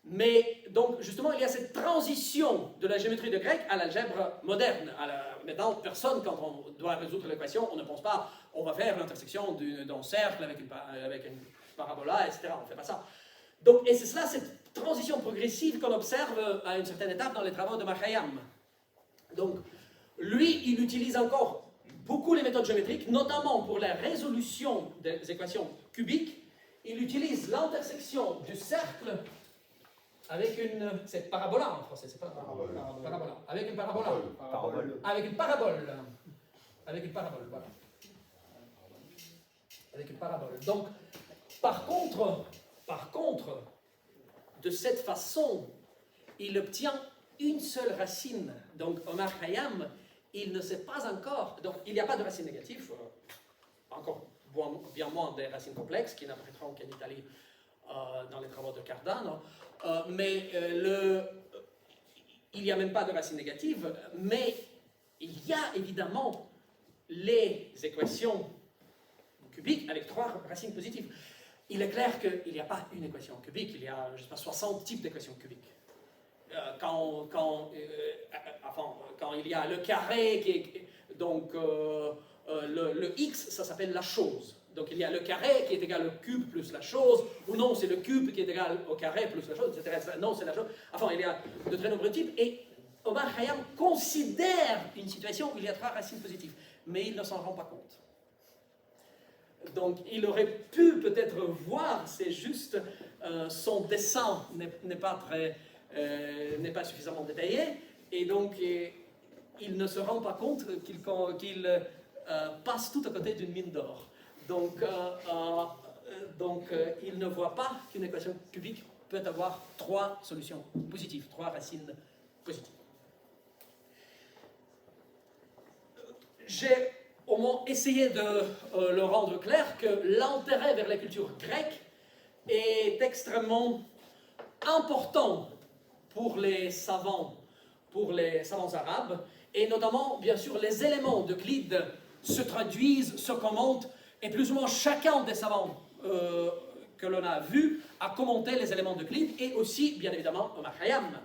Mais, donc, justement, il y a cette transition de la géométrie de grec à l'algèbre moderne. Maintenant, personne, quand on doit résoudre l'équation, on ne pense pas, on va faire l'intersection d'un cercle avec une parabola, etc. On ne fait pas ça. Donc, et c'est cela, cette transition progressive qu'on observe à une certaine étape dans les travaux de Omar Khayyam. Donc, lui, il utilise encore beaucoup les méthodes géométriques, notamment pour la résolution des équations cubiques. Il utilise l'intersection du cercle avec c'est parabola en français, c'est pas parabola. Avec une parabola. Avec une parabole. Avec une parabole, voilà. Avec une parabole. Donc, par contre, de cette façon, il obtient une seule racine. Donc, Omar Khayyam, il ne sait pas encore. Donc, il n'y a pas de racine négative, encore bien moins des racines complexes qui n'apparaîtront qu'en Italie dans les travaux de Cardano. Mais il n'y a même pas de racine négative, mais il y a évidemment les équations cubiques avec 3 racines positives. Il est clair qu'il n'y a pas une équation cubique, il y a, je sais pas, 60 types d'équations cubiques. Quand il y a le carré, donc le x, ça s'appelle la chose. Donc il y a le carré qui est égal au cube plus la chose, ou non, c'est le cube qui est égal au carré plus la chose, etc. Non, c'est la chose. Enfin, il y a de très nombreux types, et Omar Khayyam considère une situation où il y a 3 racines positives, mais il ne s'en rend pas compte. Donc il aurait pu peut-être voir, c'est juste son dessin n'est pas suffisamment détaillé, et donc il ne se rend pas compte qu'il passe tout à côté d'une mine d'or. Donc il ne voit pas qu'une équation cubique peut avoir 3 solutions positives, 3 racines positives. J'ai au moins essayé de le rendre clair que l'intérêt vers la culture grecque est extrêmement important pour les savants arabes, et notamment, bien sûr, les éléments d'Euclide se traduisent, se commentent, et plus ou moins chacun des savants que l'on a vus a commenté les éléments d'Euclide, et aussi, bien évidemment, Omar Khayyam.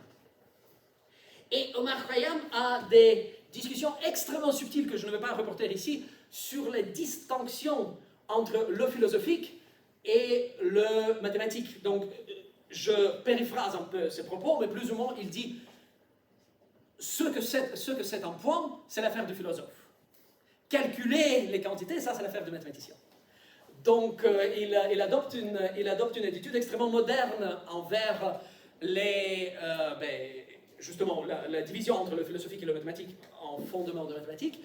Et Omar Khayyam a des discussions extrêmement subtiles que je ne vais pas reporter ici sur les distinctions entre le philosophique et le mathématique. Donc, je périphrase un peu ses propos, mais plus ou moins, il dit ce que c'est un point, c'est l'affaire du philosophe. Calculer les quantités, ça, c'est l'affaire du mathématicien. Donc, il adopte une attitude extrêmement moderne envers justement, la division entre le philosophique et le mathématique en fondement de mathématiques.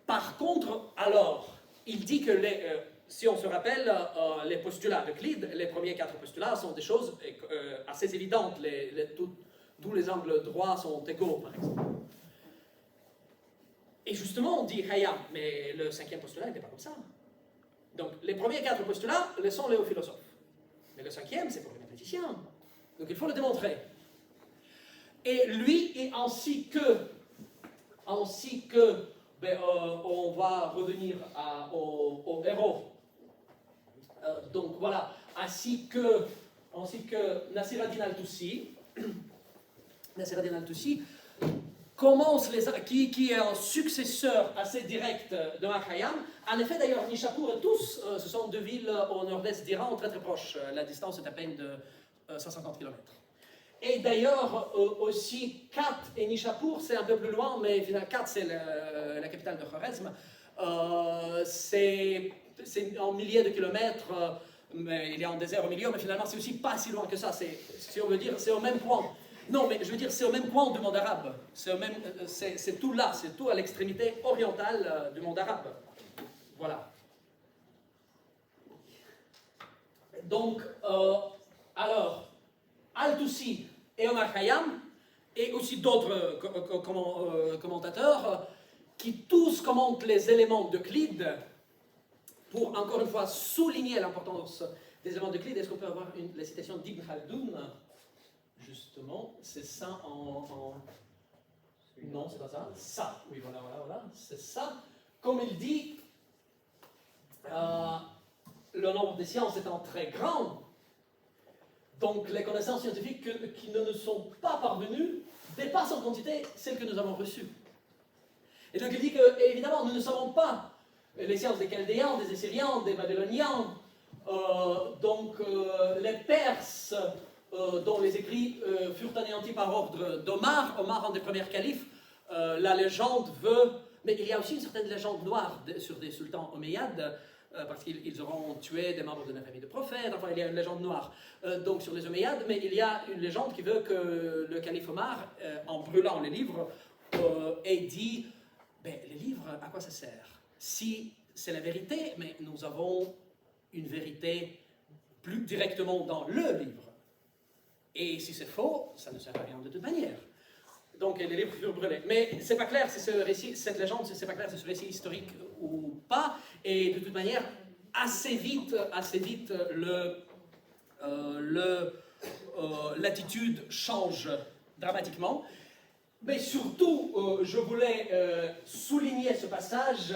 Par contre, alors, il dit que si on se rappelle, les postulats d'Euclide, les premiers 4 postulats sont des choses assez évidentes, tous les angles droits sont égaux, par exemple. Et justement, on dit Khayyam, mais le 5e postulat n'était pas comme ça. Donc, les premiers 4 postulats sont les philosophes. Mais le 5e, c'est pour les mathématiciens. Donc, il faut le démontrer. Et lui, et ainsi que on va revenir au héros. Donc voilà, ainsi que Nasir ad-Din al-Tusi commence qui est un successeur assez direct de Omar Khayyam. En effet, d'ailleurs, Nishapur et tous, ce sont 2 villes au nord-est d'Iran, très très proches. La distance est à peine de 150 km. Et d'ailleurs, aussi, Kat et Nishapur, c'est un peu plus loin, mais finalement, Kat, c'est la capitale de Khwarezm. C'est en milliers de kilomètres, mais il y a un désert au milieu, mais finalement, c'est aussi pas si loin que ça. Si on veut dire, c'est au même point. Non, mais je veux dire, c'est au même point du monde arabe. C'est tout là, c'est tout à l'extrémité orientale du monde arabe. Voilà. Donc, alors, Al-Tusi et Omar Khayyam, et aussi d'autres commentateurs, qui tous commentent les éléments d'Euclide pour, encore une fois, souligner l'importance des éléments d'Euclide. Est-ce qu'on peut avoir la citation d'Ibn Khaldoun? Justement, c'est ça en... Non, c'est pas ça. Ça, oui, voilà, c'est ça. Comme il dit, le nombre des sciences étant très grand, donc les connaissances scientifiques qui ne nous sont pas parvenues dépassent en quantité celles que nous avons reçues. Et donc il dit que, évidemment, nous ne savons pas les sciences des Chaldéens, des Assyriens, des Babyloniens, les Perses, dont les écrits furent anéantis par ordre d'Omar, un des premiers califes. La légende veut... Mais il y a aussi une certaine légende noire sur des sultans omeyyades, parce qu'ils auront tué des membres de la famille de prophètes. Enfin, il y a une légende noire donc sur les omeyyades, mais il y a une légende qui veut que le calife Omar, en brûlant les livres, ait dit les livres, à quoi ça sert? Si c'est la vérité, mais nous avons une vérité plus directement dans le livre. Et si c'est faux, ça ne sert à rien de toute manière. Donc les livres furent brûlés. Mais c'est pas clair si ce récit, cette légende, c'est pas clair si ce récit historique ou pas. Et de toute manière, assez vite, l'attitude change dramatiquement. Mais surtout, je voulais souligner ce passage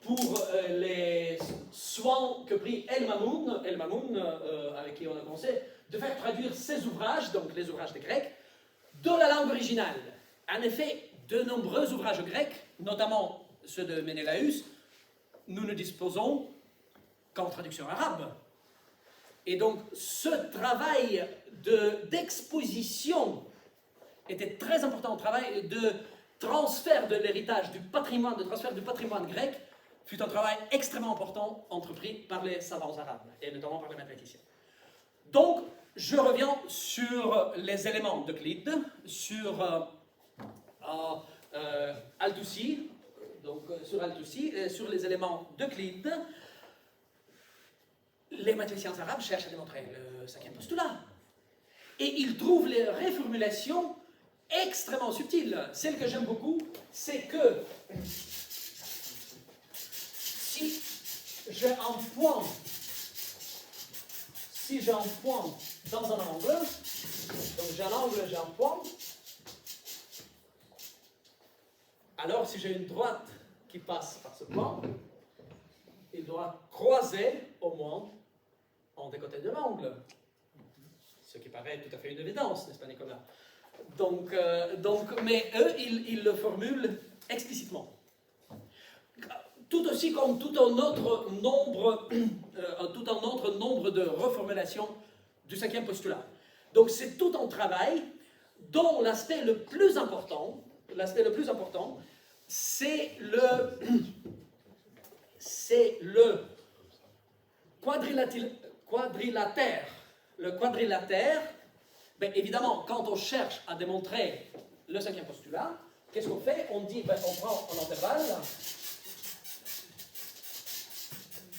pour les soins que prit El Mamoun, avec qui on a commencé, de faire traduire ses ouvrages, donc les ouvrages des Grecs, de la langue originale. En effet, de nombreux ouvrages grecs, notamment ceux de Ménélaüs, nous ne disposons qu'en traduction arabe. Et donc, ce travail d'exposition était très important, un travail de transfert de l'héritage, du patrimoine, de transfert du patrimoine grec, fut un travail extrêmement important entrepris par les savants arabes, et notamment par les mathématiciens. Donc, je reviens sur les éléments d'Euclide, sur Al-Toussi, sur les éléments d'Euclide. Les mathématiciens arabes cherchent à démontrer le cinquième postulat. Et ils trouvent les réformulations extrêmement subtiles. Celle que j'aime beaucoup, c'est que si j'ai un point dans un angle, donc j'ai un angle, j'ai un point, alors si j'ai une droite qui passe par ce point, il doit croiser au moins en des côtés de l'angle. Ce qui paraît tout à fait une évidence, n'est-ce pas Nicolas? Mais eux, ils le formulent explicitement. Tout aussi comme tout un autre nombre de reformulations du cinquième postulat. Donc c'est tout un travail dont l'aspect le plus important, c'est le quadrilatère. Le quadrilatère, ben évidemment, quand on cherche à démontrer le cinquième postulat, qu'est-ce qu'on fait? On dit, ben, on prend un intervalle,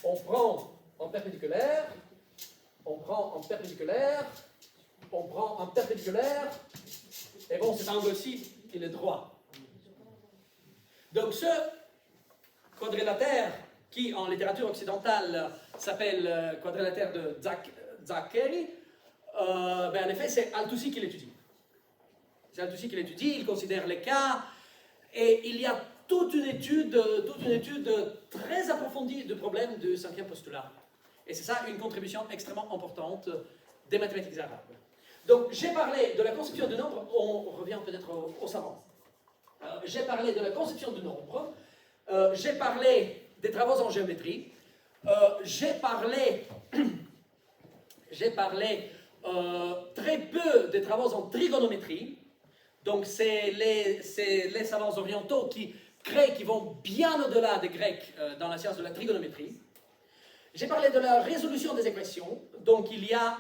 on prend un perpendiculaire, on prend un perpendiculaire, on prend un perpendiculaire, et bon, cet angle-ci, il est droit. Donc ce quadrilatère, qui en littérature occidentale s'appelle quadrilatère de Zachary, ben en effet, c'est Al-Toussi qui l'étudie. C'est Al-Toussi qui l'étudie, il considère les cas, et il y a toute une étude très approfondie du problème du cinquième postulat. Et c'est ça une contribution extrêmement importante des mathématiques arabes. Donc, j'ai parlé de la conception du nombre, on revient peut-être au savant. J'ai parlé de la conception du nombre, j'ai parlé des travaux en géométrie, j'ai parlé très peu des travaux en trigonométrie. Donc, c'est les savants orientaux qui vont bien au-delà des Grecs dans la science de la trigonométrie. J'ai parlé de la résolution des équations. Donc, il y a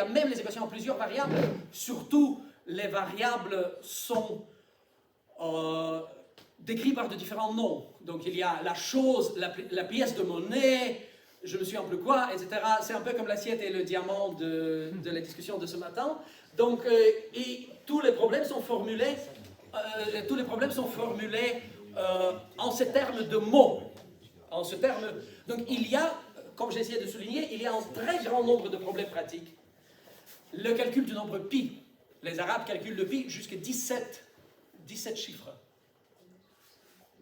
même les équations en plusieurs variables. Surtout, les variables sont décrites par de différents noms. Donc, il y a la chose, la pièce de monnaie, je me souviens plus quoi, etc. C'est un peu comme l'assiette et le diamant de la discussion de ce matin. Donc, et tous les problèmes sont formulés en ces termes de mots. Donc, il y a, comme j'ai essayé de souligner, il y a un très grand nombre de problèmes pratiques. Le calcul du nombre pi. Les Arabes calculent le pi jusqu'à 17 chiffres.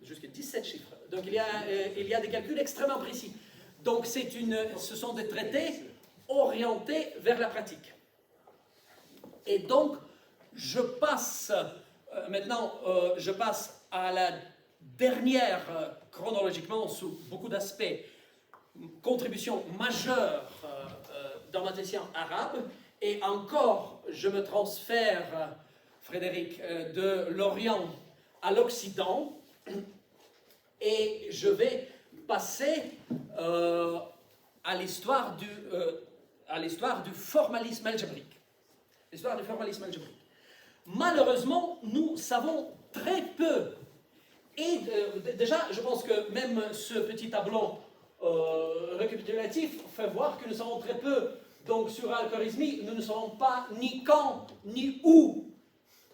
Jusqu'à 17 chiffres. Donc, il y a des calculs extrêmement précis. Donc, ce sont des traités orientés vers la pratique. Et donc, je passe à la dernière, chronologiquement, sous beaucoup d'aspects, contribution majeure dans la mathématicien arabe. Et encore, je me transfère, Frédéric, de l'Orient à l'Occident. Et je vais passer à l'histoire du formalisme algébrique. L'histoire du formalisme algébrique. Malheureusement, nous savons très peu. Et déjà, je pense que même ce petit tableau récapitulatif fait voir que nous savons très peu. Donc, sur Al-Khwarizmi, nous ne savons pas ni quand, ni où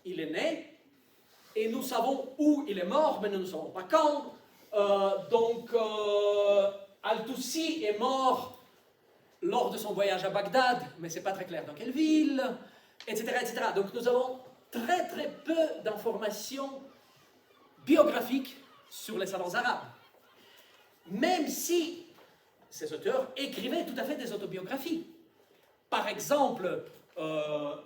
il est né. Et nous savons où il est mort, mais nous ne savons pas quand. Al-Toussi est mort lors de son voyage à Bagdad, mais c'est pas très clair dans quelle ville, etc., etc. Donc nous avons très très peu d'informations biographiques sur les savants arabes. Même si ces auteurs écrivaient tout à fait des autobiographies. Par exemple,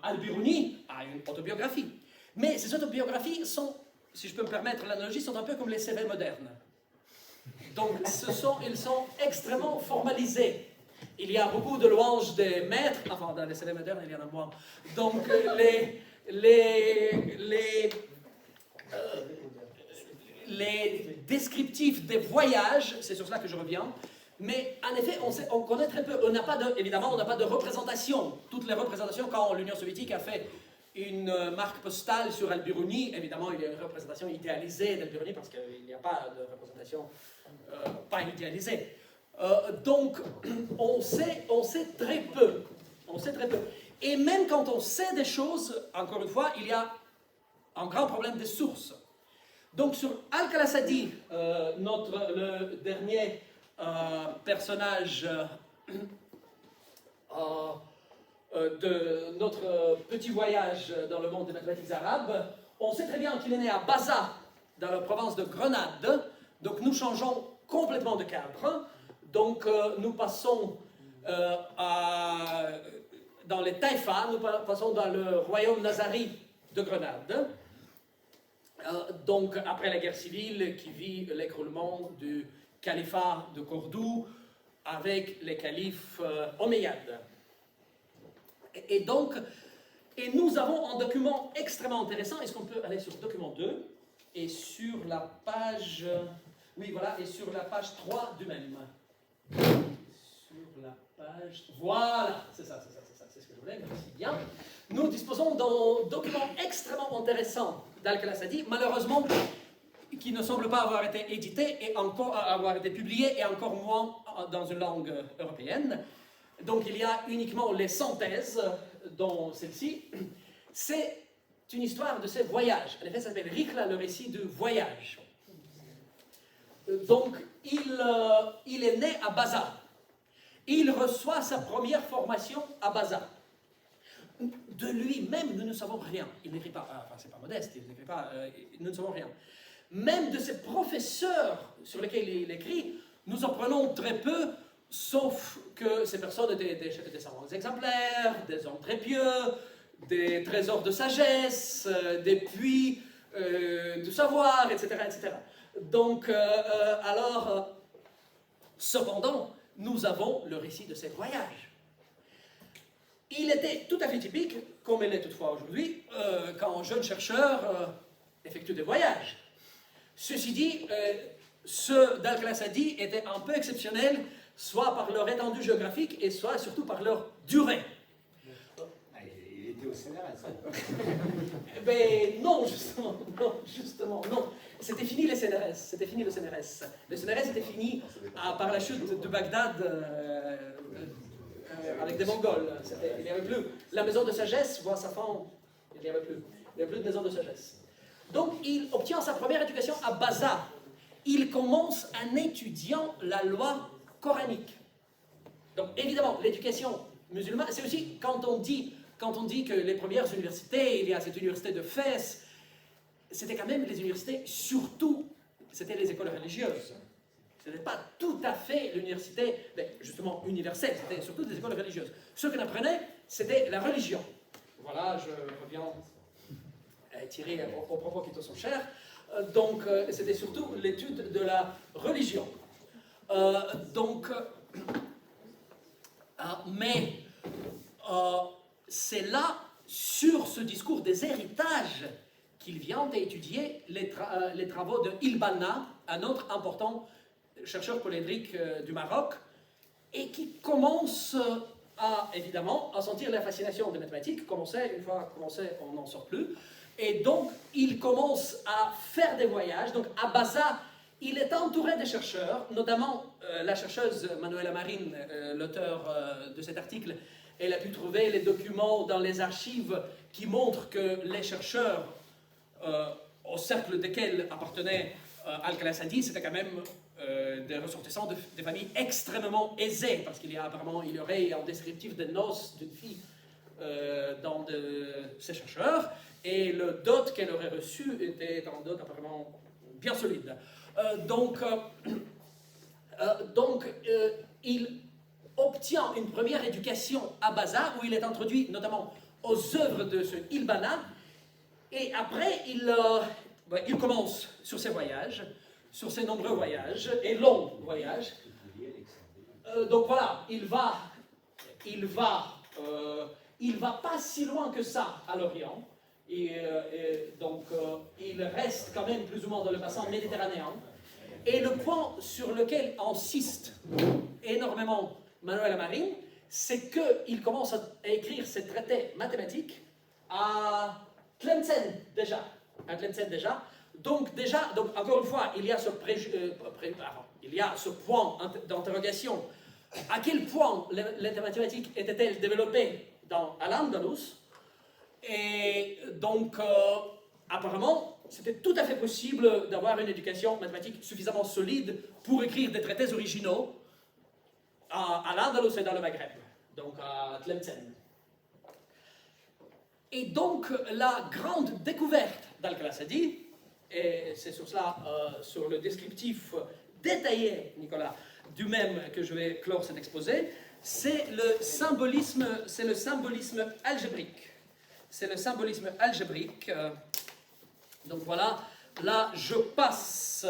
Al-Biruni a une autobiographie. Mais ces autobiographies sont, si je peux me permettre l'analogie, sont un peu comme les CV modernes. Donc ils sont extrêmement formalisés. Il y a beaucoup de louanges des maîtres, enfin dans les CV modernes il y en a moins. Donc les descriptifs des voyages, c'est sur cela que je reviens, mais en effet, on connaît très peu. Évidemment, on n'a pas de représentation. Toutes les représentations, quand l'Union soviétique a fait une marque postale sur Al-Biruni, évidemment, il y a une représentation idéalisée d'Al-Biruni parce qu'il n'y a pas de représentation pas idéalisée. Donc, on sait très peu. On sait très peu. Et même quand on sait des choses, encore une fois, il y a un grand problème des sources. Donc sur Al-Qalasadi, le dernier personnage de notre petit voyage dans le monde des mathématiques arabes, on sait très bien qu'il est né à Baza, dans la province de Grenade. Donc nous changeons complètement de cadre. Donc nous passons dans les Taïfas, nous passons dans le royaume nazari de Grenade. Donc après la guerre civile qui vit l'écroulement du califat de Cordoue avec les califes omeyyades. Et nous avons un document extrêmement intéressant. Est-ce qu'on peut aller sur document 2 et sur la page... Oui, voilà, et sur la page 3 du même. Sur la page... Voilà, c'est ça, c'est ce que je voulais, merci bien. Nous disposons d'un document extrêmement intéressant d'Al-Qalasadi, malheureusement, qui ne semble pas avoir été édité et encore avoir été publié, et encore moins dans une langue européenne. Donc il y a uniquement les synthèses dans celle-ci. C'est une histoire de ses voyages. En effet, ça s'appelle Rihla, le récit de voyage. Donc il est né à Baza. Il reçoit sa première formation à Baza. De lui-même, nous ne savons rien. Il n'écrit pas, enfin c'est pas modeste, il n'écrit pas, nous ne savons rien. Même de ses professeurs sur lesquels il écrit, nous en prenons très peu, sauf que ces personnes étaient des savants exemplaires, des hommes très pieux, des trésors de sagesse, des puits de savoir, etc., etc. Donc, cependant, nous avons le récit de ses voyages. Il était tout à fait typique, comme il est toutefois aujourd'hui, quand un jeune chercheur effectue des voyages. Ceci dit, ceux d'Al-Qalasadi étaient un peu exceptionnels, soit par leur étendue géographique et soit surtout par leur durée. Il était au CNRS. Ben non, justement, non. C'était fini les CNRS, Le CNRS était fini par la chute de Bagdad avec des Mongols. Il n'y avait plus. La maison de sagesse voit sa fin, il n'y avait plus. Il n'y avait plus de maison de sagesse. Donc il obtient sa première éducation à Baza. Il commence en étudiant la loi coranique. Donc évidemment, l'éducation musulmane, c'est aussi quand on dit que les premières universités, il y a cette université de Fès, c'était quand même les universités, surtout, c'était les écoles religieuses. Ce n'était pas tout à fait l'université, justement, universelle, c'était surtout des écoles religieuses. Ce qu'on apprenait, c'était la religion. Voilà, je reviens tiré aux propos qui te sont chers. Donc, c'était surtout l'étude de la religion. Mais c'est là, sur ce discours des héritages, qu'il vient d'étudier les travaux de Ilbanna, un autre important chercheur polyédrique du Maroc, et qui commence évidemment à sentir la fascination des mathématiques. Une fois commencé, on n'en sort plus. Et donc, il commence à faire des voyages. Donc, à Baza, il est entouré de chercheurs, notamment la chercheuse Manuela Marin, l'auteur de cet article. Elle a pu trouver les documents dans les archives qui montrent que les chercheurs au cercle desquels appartenait Al-Qalasadi, c'était quand même des ressortissants de familles extrêmement aisées, parce qu'il y aurait un descriptif de noces d'une fille dans ces chercheurs, et le dot qu'elle aurait reçu était un dot apparemment bien solide. Il obtient une première éducation à Baza, où il est introduit notamment aux œuvres de ce Ilbana, et après il commence sur ses voyages, sur ses nombreux voyages, et longs voyages. Donc voilà, il va pas si loin que ça à l'Orient, donc il reste quand même plus ou moins dans le bassin méditerranéen. Et le point sur lequel insiste énormément Manuel Amorim, c'est qu'il commence à écrire ses traités mathématiques à Tlemcen déjà. Donc encore une fois, il y a ce point d'interrogation. À quel point les mathématiques étaient-elles développées à l'Andalus? Et donc, apparemment, c'était tout à fait possible d'avoir une éducation mathématique suffisamment solide pour écrire des traités originaux à l'Andalus et dans le Maghreb, donc à Tlemcen. Et donc, la grande découverte d'Al-Khallasadi, et c'est sur cela, sur le descriptif détaillé, Nicolas, du même que je vais clore cet exposé, c'est le symbolisme algébrique. C'est le symbolisme algébrique. Donc voilà, là je passe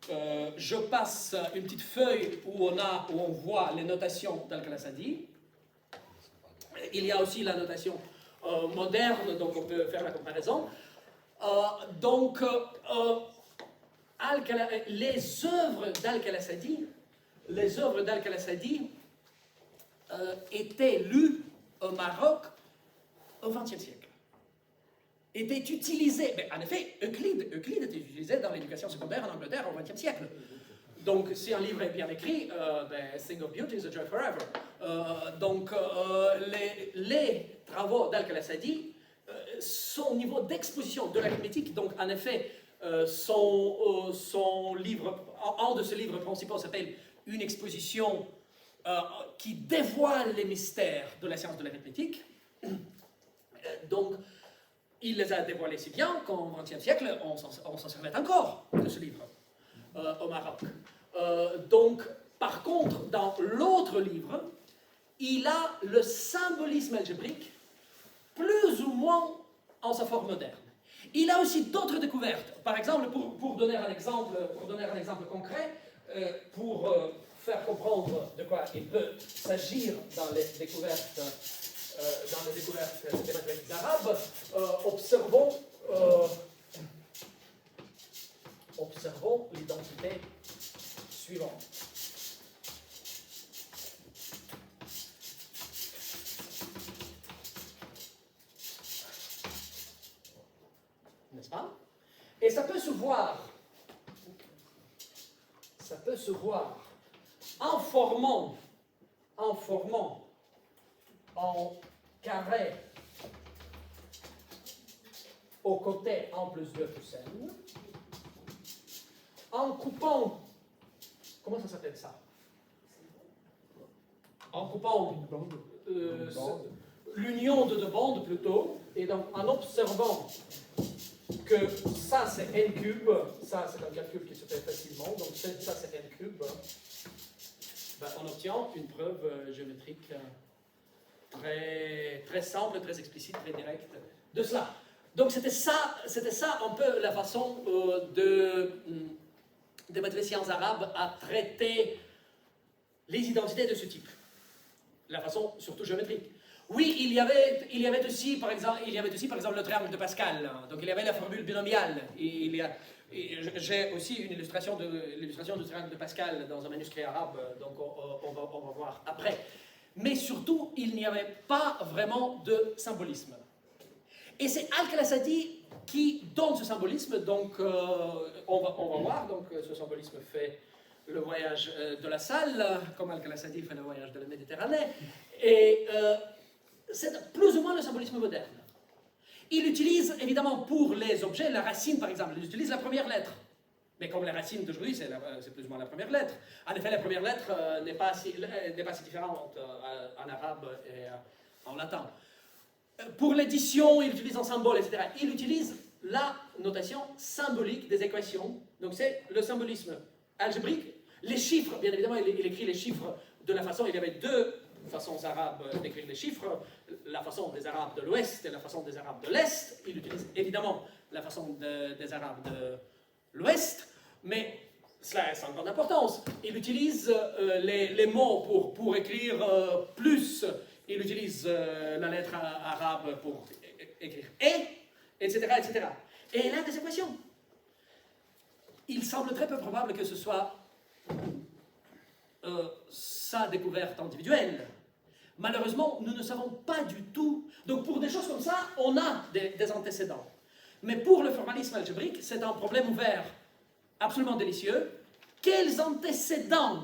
une petite feuille où on voit les notations d'Al-Khallasadi. Il y a aussi la notation moderne, donc on peut faire la comparaison. Les œuvres d'Al-Khallasadi étaient lues au Maroc au XXe siècle. Étaient utilisées, mais en effet, Euclide était utilisé dans l'éducation secondaire en Angleterre au XXe siècle. Donc, si un livre est bien écrit, Thing of Beauty is a Joy Forever. Les travaux d'Al-Khallasadi, son niveau d'exposition de l'arithmétique, donc en effet, son livre, un de ses livres principaux s'appelle Une exposition qui dévoile les mystères de la science de l'arithmétique. Donc, il les a dévoilés si bien qu'au XXe siècle, on s'en servait encore de ce livre au Maroc. Par contre, dans l'autre livre, il a le symbolisme algébrique plus ou moins en sa forme moderne. Il a aussi d'autres découvertes. Par exemple, pour donner un exemple concret, pour faire comprendre de quoi il peut s'agir dans les découvertes des mathématiques arabes, observons l'identité suivante. N'est-ce pas? Et ça peut se voir en formant en carré au côté 1 plus 2 plus n, en coupant, comment ça s'appelle ça? En coupant l'union de deux bandes plutôt, et donc en observant que ça c'est n cube, ça c'est un calcul qui se fait facilement, donc ça c'est n cube, on obtient une preuve géométrique très, très simple, très explicite, très directe de cela. Donc c'était ça un peu la façon des mathématiciens arabes à traiter les identités de ce type. La façon surtout géométrique. Oui, il y avait aussi par exemple le triangle de Pascal. Donc il y avait la formule binomiale. J'ai aussi une l'illustration du triangle de Pascal dans un manuscrit arabe. Donc on va voir après. Mais surtout, il n'y avait pas vraiment de symbolisme. Et c'est Al-Khallasadi qui donne ce symbolisme. Donc on va voir. Donc ce symbolisme fait le voyage de la Salle, comme Al-Khallasadi fait le voyage de la Méditerranée. Et c'est plus ou moins le symbolisme moderne. Il utilise évidemment pour les objets, la racine par exemple, il utilise la première lettre. Mais comme les racines d'aujourd'hui, c'est plus ou moins la première lettre. En effet, la première lettre n'est pas si différente en arabe et en latin. Pour l'édition, il utilise un symbole, etc. Il utilise la notation symbolique des équations. Donc c'est le symbolisme algébrique. Les chiffres, bien évidemment, il écrit les chiffres de la façon... Il y avait deux façons arabes d'écrire les chiffres. La façon des Arabes de l'Ouest et la façon des Arabes de l'Est. Il utilise évidemment la façon des Arabes de l'Ouest, mais cela a sans grande importance. Il utilise les mots pour écrire plus. Il utilise la lettre arabe pour écrire et, etc., etc. Et il a des équations. Il semble très peu probable que ce soit sa découverte individuelle. Malheureusement, nous ne savons pas du tout. Donc pour des choses comme ça, on a des antécédents. Mais pour le formalisme algébrique, c'est un problème ouvert, absolument délicieux. Quels antécédents?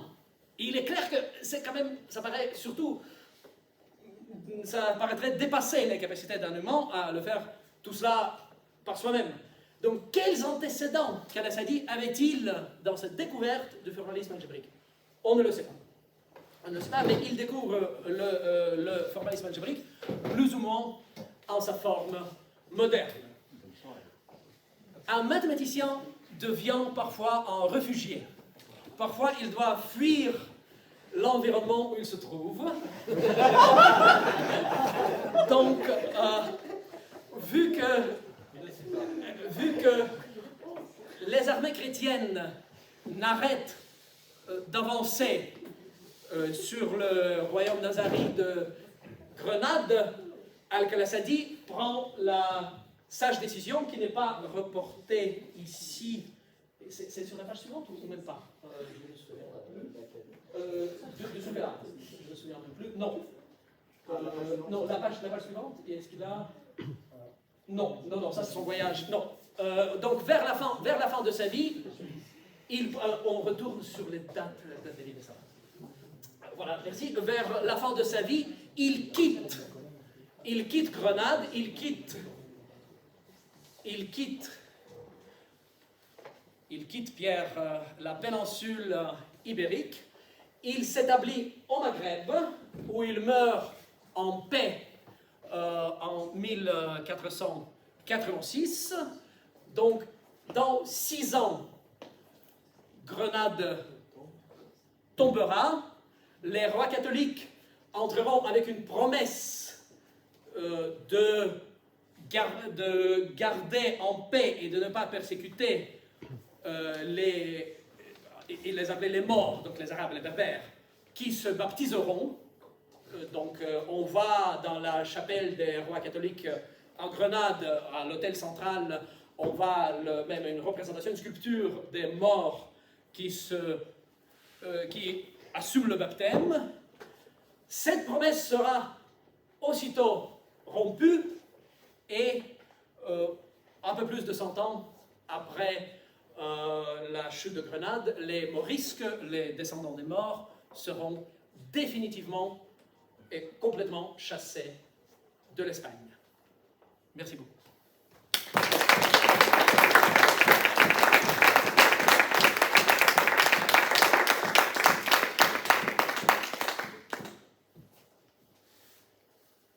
Il est clair que c'est quand même, ça paraît surtout, ça paraîtrait dépasser les capacités d'un humain à le faire tout cela par soi-même. Donc quels antécédents Khaled-Saadi avait-il dans cette découverte du formalisme algébrique? On ne le sait pas. On ne le sait pas, mais il découvre le formalisme algébrique plus ou moins en sa forme moderne. Un mathématicien devient parfois un réfugié. Parfois, il doit fuir l'environnement où il se trouve. Donc, vu que les armées chrétiennes n'arrêtent d'avancer sur le royaume nazarite de Grenade, Al-Khaled-Saadi prend la sage décision qui n'est pas reportée ici. C'est sur la page suivante ou même pas? Je ne me souviens plus. De celui-là. Je ne me souviens plus. Non. Non, la page suivante. Est-ce qu'il a... Non, ça c'est son voyage. Non. Donc vers la fin de sa vie, on retourne sur les dates des livres. Voilà, merci. Vers la fin de sa vie, il quitte Grenade, il quitte Pierre, la péninsule ibérique. Il s'établit au Maghreb, où il meurt en paix en 1486. Donc, dans 6 ans, Grenade tombera. Les rois catholiques entreront avec une promesse de garder en paix et de ne pas persécuter ils les appelaient les morts, donc les Arabes, les Berbères, qui se baptiseront. Donc on va dans la chapelle des rois catholiques en Grenade, à l'hôtel central, on va même une représentation, une sculpture des morts qui assument le baptême. Cette promesse sera aussitôt rompue et un peu plus de 100 ans après la chute de Grenade, les Morisques, les descendants des morts, seront définitivement et complètement chassés de l'Espagne. Merci beaucoup.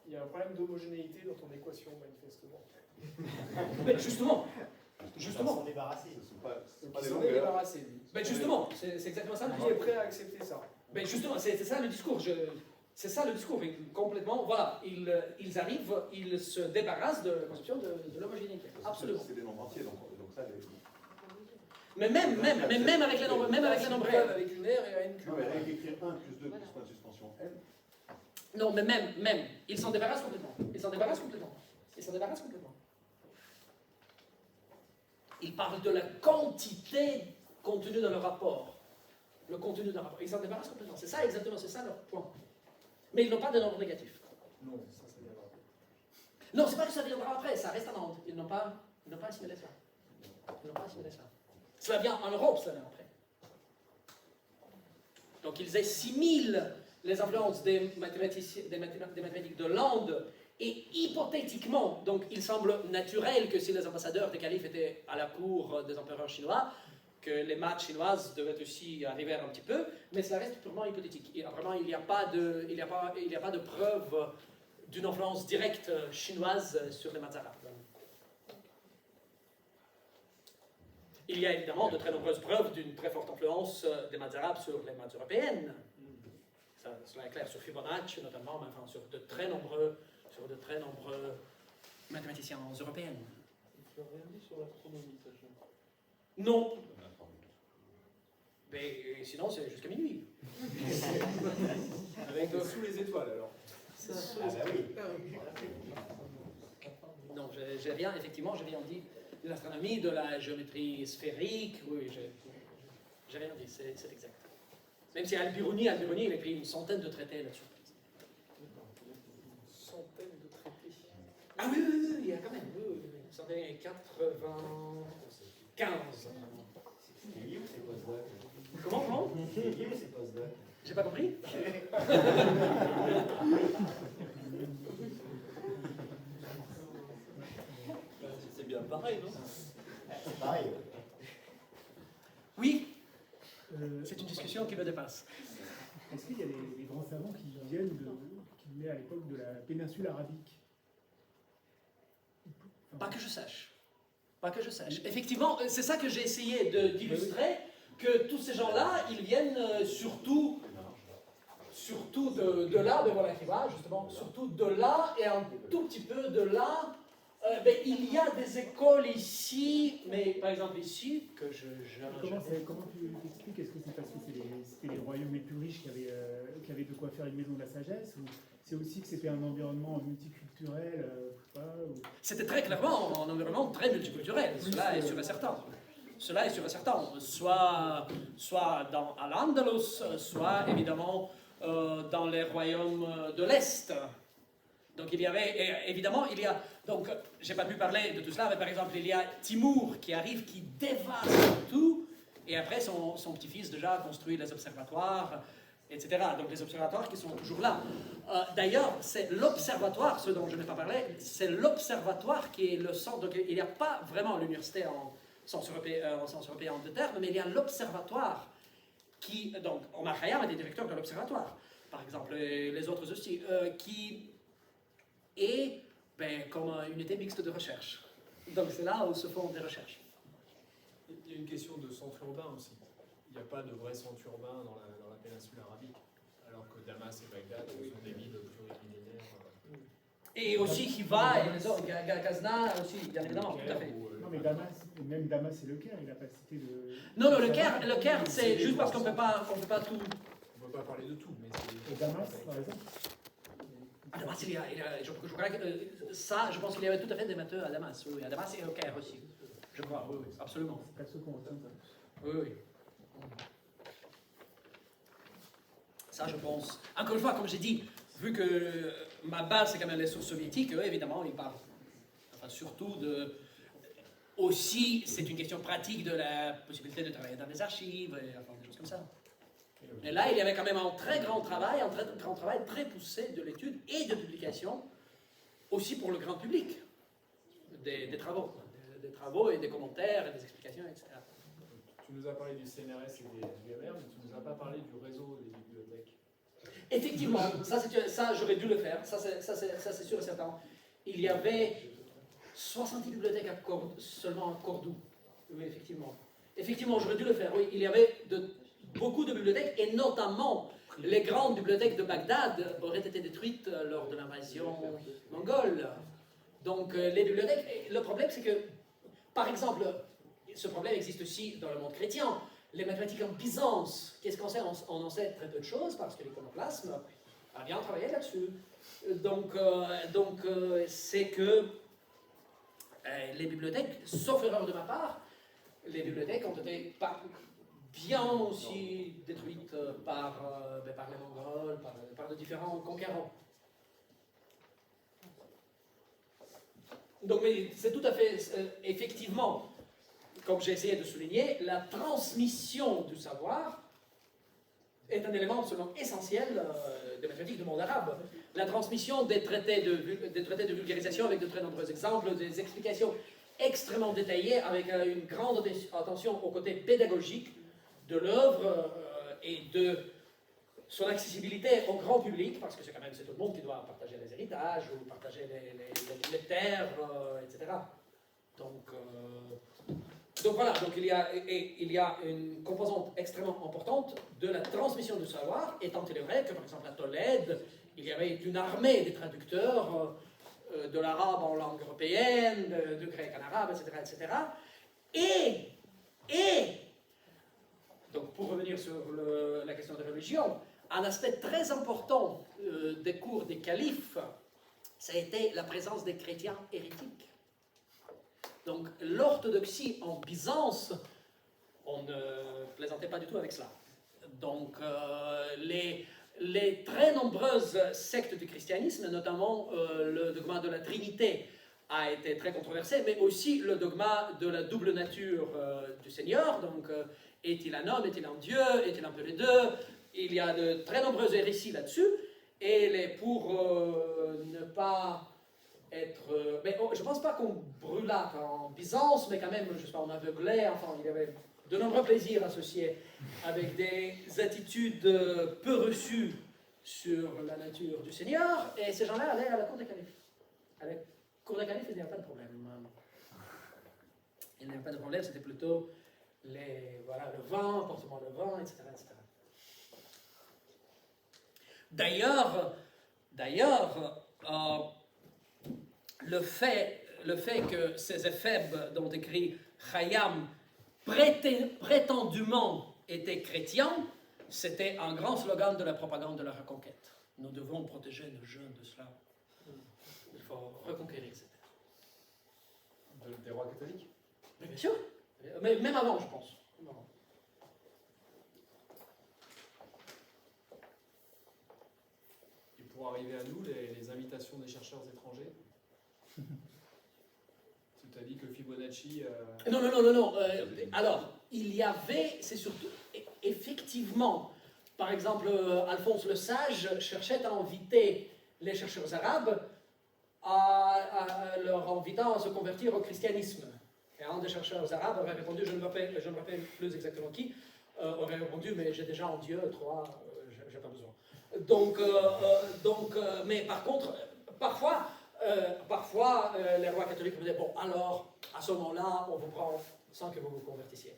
Il y a un problème d'homogénéité dans ton équation, manifestement. Mais justement. S'en débarrasser. Ils s'en est débarrassé. Ben justement, c'est exactement ça. Lui est prêt à accepter ça. Ben justement, c'est ça le discours. C'est ça le discours. Complètement, voilà. Ils arrivent, ils se débarrassent de la conception de l'homogénéité. Absolument. C'est des nombres entiers, donc ça... Mais même avec les nombres, réels. Avec une R et une Q. Non, mais écrire 1 plus 2 plus point de suspension N. Non, mais même, ils s'en débarrassent complètement. Ils parlent de la quantité contenue dans le rapport. Le contenu d'un rapport. Ils s'en débarrassent complètement. C'est ça exactement, c'est ça leur point. Mais ils n'ont pas de nombre négatif. Non, ça viendra. Non, c'est pas que ça viendra après, ça reste en Inde. Ils n'ont pas assimilé ça. Cela vient en Europe, ça vient après. Donc ils assimilent les influences des mathématiques de l'Inde. Et hypothétiquement, donc il semble naturel que si les ambassadeurs des califes étaient à la cour des empereurs chinois, que les maths chinoises devaient aussi arriver un petit peu, mais ça reste purement hypothétique. Et vraiment, il n'y a pas de preuve d'une influence directe chinoise sur les maths arabes. Il y a évidemment de très nombreuses preuves d'une très forte influence des maths arabes sur les maths européennes. Cela est clair sur Fibonacci notamment, mais enfin, sur de très nombreux mathématiciens européens. Tu n'as rien dit sur l'astronomie, Sacha? Non. Mais sinon, c'est jusqu'à minuit. Avec sous les étoiles alors. Ah bah oui. Non, j'ai rien, effectivement, j'ai rien dit de l'astronomie, de la géométrie sphérique, oui, j'ai rien dit, c'est exact. Même si Al-Biruni, il a écrit une centaine de traités là-dessus. Une centaine de traités. Ah oui, il y a quand même, oui, 195. C'est lié ou c'est postdoc? Comment? C'est lié ou c'est postdoc? J'ai pas compris? C'est bien pareil, non? C'est pareil. Oui, c'est une discussion qui me dépasse. Est-ce qu'il y a des grands savants qui venaient à l'époque de la péninsule arabique? Pas que je sache. Pas que je sache. Effectivement, c'est ça que j'ai essayé d'illustrer, que tous ces gens-là, ils viennent surtout de là, de voilà qui va, justement, surtout de là et un tout petit peu de là. Ben, il y a des écoles ici, mais par exemple ici, que Comment tu expliques? Est-ce que c'est parce que c'était les royaumes les plus riches qui avaient de quoi faire une maison de la sagesse, ou c'est aussi que c'était un environnement multiculturel, je sais pas, C'était très clairement un environnement très multiculturel, cela est sûr et certain. Cela est sûr et certain. Soit à l'Andalus, soit évidemment dans les royaumes de l'Est. Donc il y avait, évidemment, donc j'ai pas pu parler de tout cela, mais par exemple il y a Timour qui arrive, qui dévaste tout, et après son petit-fils déjà construit les observatoires, etc. Donc les observatoires qui sont toujours là. D'ailleurs, c'est l'observatoire, ce dont je n'ai pas parlé, c'est l'observatoire qui est le centre, donc il n'y a pas vraiment l'université en sens européen de terme, mais il y a l'observatoire qui, donc Omar Khayyam était directeur de l'observatoire, par exemple, et les autres aussi, qui est comme une unité mixte de recherche. Donc c'est là où se font des recherches. Il y a une question de centre urbain aussi. Il n'y a pas de vrai centre urbain dans la péninsule arabique, alors que Damas et Bagdad sont des villes plurimillénaires. Et aussi Khiva et les autres, Ghazna aussi, bien évidemment, tout à fait. Non, mais même Damas et le Caire, il n'a pas cité de... Non, le Caire, c'est juste parce qu'on ne peut pas tout... On ne peut pas parler de tout, mais c'est... Et Damas, par exemple? À Damas, je crois que ça, je pense qu'il y avait tout à fait des matheux à Damas, oui, à Damas et au Caire aussi. Je crois, oui, absolument. C'est pas ceux qu'on retient. Oui. Ça, je pense. Encore une fois, comme j'ai dit, vu que ma base, c'est quand même les sources soviétiques, évidemment, ils parlent. Enfin, surtout de... Aussi, c'est une question pratique de la possibilité de travailler dans les archives, et enfin, des choses comme ça. Et là, il y avait quand même un très grand travail très poussé de l'étude et de publication, aussi pour le grand public, des travaux et des commentaires et des explications, etc. Tu nous as parlé du CNRS et du UMR, mais tu ne nous as pas parlé du réseau des bibliothèques. Effectivement, ça j'aurais dû le faire, ça c'est sûr et certain. Il y avait 70 bibliothèques seulement à Cordoue. Oui, effectivement. Effectivement, j'aurais dû le faire, oui. Il y avait beaucoup de bibliothèques, et notamment les grandes bibliothèques de Bagdad auraient été détruites lors de l'invasion mongole. Donc les bibliothèques, le problème c'est que, par exemple, ce problème existe aussi dans le monde chrétien. Les mathématiques en Byzance, qu'est-ce qu'on sait? On en sait très peu de choses parce que l'iconoclasme a bien travaillé là-dessus. Donc c'est que les bibliothèques, sauf erreur de ma part, les bibliothèques ont été bien aussi détruites par les Mongols, par de différents conquérants. Donc, mais c'est tout à fait, effectivement, comme j'ai essayé de souligner, la transmission du savoir est un élément absolument essentiel des mathématiques du monde arabe. La transmission des traités de vulgarisation avec de très nombreux exemples, des explications extrêmement détaillé, avec une grande attention au côté pédagogique de l'œuvre et de son accessibilité au grand public, parce que c'est quand même c'est tout le monde qui doit partager les héritages ou partager les terres, etc. Donc voilà, donc il y a une composante extrêmement importante de la transmission du savoir, étant il est vrai que par exemple à Tolède, il y avait une armée des traducteurs de l'arabe en langue européenne, de grec en arabe, etc. Et donc pour revenir sur la question de religion, un aspect très important des cours des califes, ça a été la présence des chrétiens hérétiques. Donc l'orthodoxie en Byzance, on ne plaisantait pas du tout avec cela. Donc les très nombreuses sectes du christianisme, notamment le dogma de la Trinité, a été très controversé, mais aussi le dogma de la double nature du Seigneur. Donc est-il un homme, est-il un Dieu, est-il un peu les deux? Il y a de très nombreux récits là-dessus, et pour ne pas être... mais je ne pense pas qu'on brûla en Byzance, mais quand même, je ne sais pas, on aveuglait, enfin, il y avait de nombreux plaisirs associés avec des attitudes peu reçues sur la nature du Seigneur, et ces gens-là allaient à la cour des califes. À la cour des califes, il n'y avait pas de problème. Il n'y avait pas de problème, c'était plutôt le vin, portement le vin, etc. D'ailleurs, le fait que ces éphèbes dont écrit Khayyam prétendument étaient chrétiens, c'était un grand slogan de la propagande de la reconquête. Nous devons protéger nos jeunes de cela. Il faut reconquérir cette terre. Des rois catholiques? Mais bien sûr, mais même avant, je pense. Même avant. Et pour arriver à nous, les invitations des chercheurs étrangers. Tu as dit que Fibonacci... Non. Alors, il y avait, c'est surtout, effectivement, par exemple, Alphonse le Sage cherchait à inviter les chercheurs arabes à leur invitant à se convertir au christianisme. Et un des chercheurs arabes aurait répondu, je ne me rappelle plus exactement qui, aurait répondu, mais j'ai déjà un Dieu, toi, j'ai pas besoin. Mais par contre, parfois, les rois catholiques me disaient, bon, alors, à ce moment-là, on vous prend sans que vous vous convertissiez.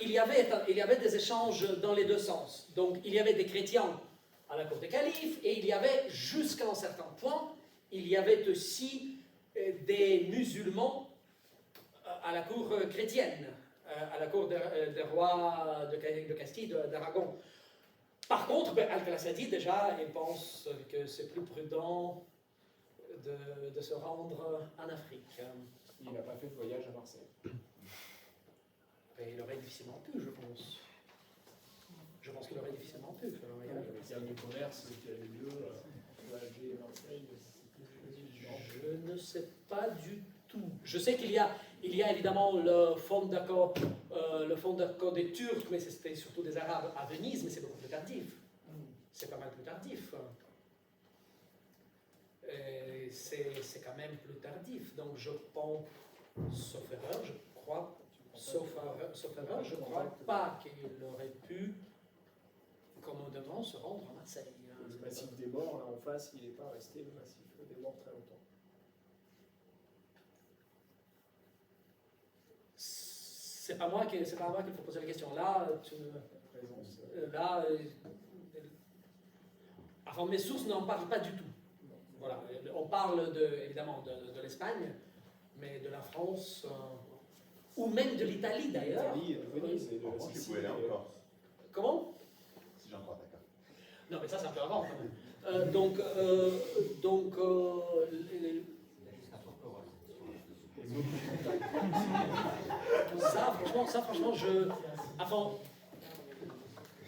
Il y avait des échanges dans les deux sens. Donc, il y avait des chrétiens à la cour des califes, et il y avait, jusqu'à un certain point, il y avait aussi des musulmans à la cour chrétienne, à la cour des rois de Castille, d'Aragon. Par contre, Al-Qasadi, déjà, il pense que c'est plus prudent de se rendre en Afrique. Il n'a pas fait de voyage à Marseille. Et il aurait difficilement pu, je pense. Je pense qu'il aurait difficilement pu faire un voyage. Il y a le commerce qui avait lieu à Alger et Marseille. Je ne sais pas du tout. Je sais qu'il y a évidemment le fonds d'accord des Turcs, mais c'était surtout des Arabes à Venise, mais c'est beaucoup plus tardif. C'est pas mal plus tardif. C'est quand même plus tardif. Donc je pense, sauf erreur, je crois pas qu'il aurait pu commodément se rendre à Marseille. Le massif des morts, là en face, il n'est pas resté le massif des morts très longtemps. C'est pas moi qu'il faut poser la question. Là, enfin, mes sources n'en parlent pas du tout. Voilà. On parle évidemment de l'Espagne, mais de la France, ou même de l'Italie d'ailleurs. L'Italie, Venise et de la Moi, je Sicile. pouvais aller en Corse, Comment? si j'en crois, d'accord. Non, mais ça, c'est un peu avant quand même. Ça, franchement,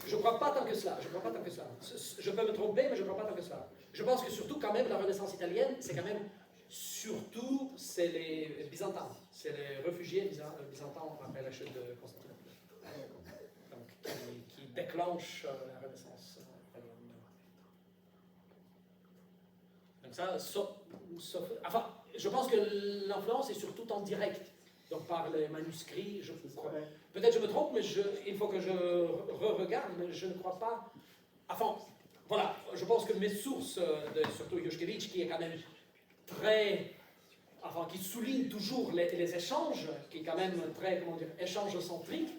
je crois pas tant que cela. Je peux me tromper, mais je crois pas tant que cela. Je pense que surtout, quand même, la Renaissance italienne, c'est quand même c'est les Byzantins, c'est les réfugiés byzantins après la chute de Constantinople, donc qui déclenchent la Renaissance italienne. Donc ça, enfin, je pense que l'influence est surtout en direct, donc par les manuscrits, je crois. Ouais. Peut-être je me trompe, mais il faut que je re-regarde, mais je ne crois pas. Enfin, voilà, je pense que mes sources, surtout Yushkevitch, qui est quand même très. Enfin, qui souligne toujours les échanges, qui est quand même très, comment dire, échange-centrique,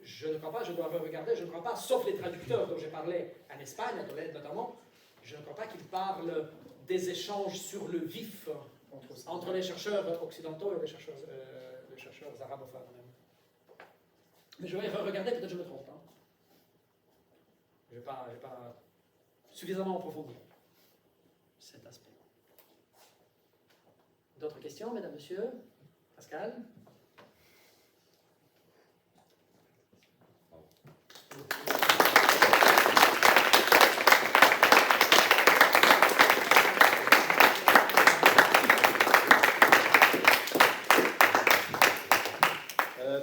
je ne crois pas, je dois regarder, je ne crois pas, sauf les traducteurs dont j'ai parlé en Espagne, à Tolède notamment, je ne crois pas qu'ils parlent des échanges sur le vif entre les chercheurs occidentaux et les chercheurs arabophones. Mais je vais regarder, peut-être je me trompe. Hein. Je n'ai pas suffisamment approfondi cet aspect. D'autres questions, mesdames, messieurs? Pascal?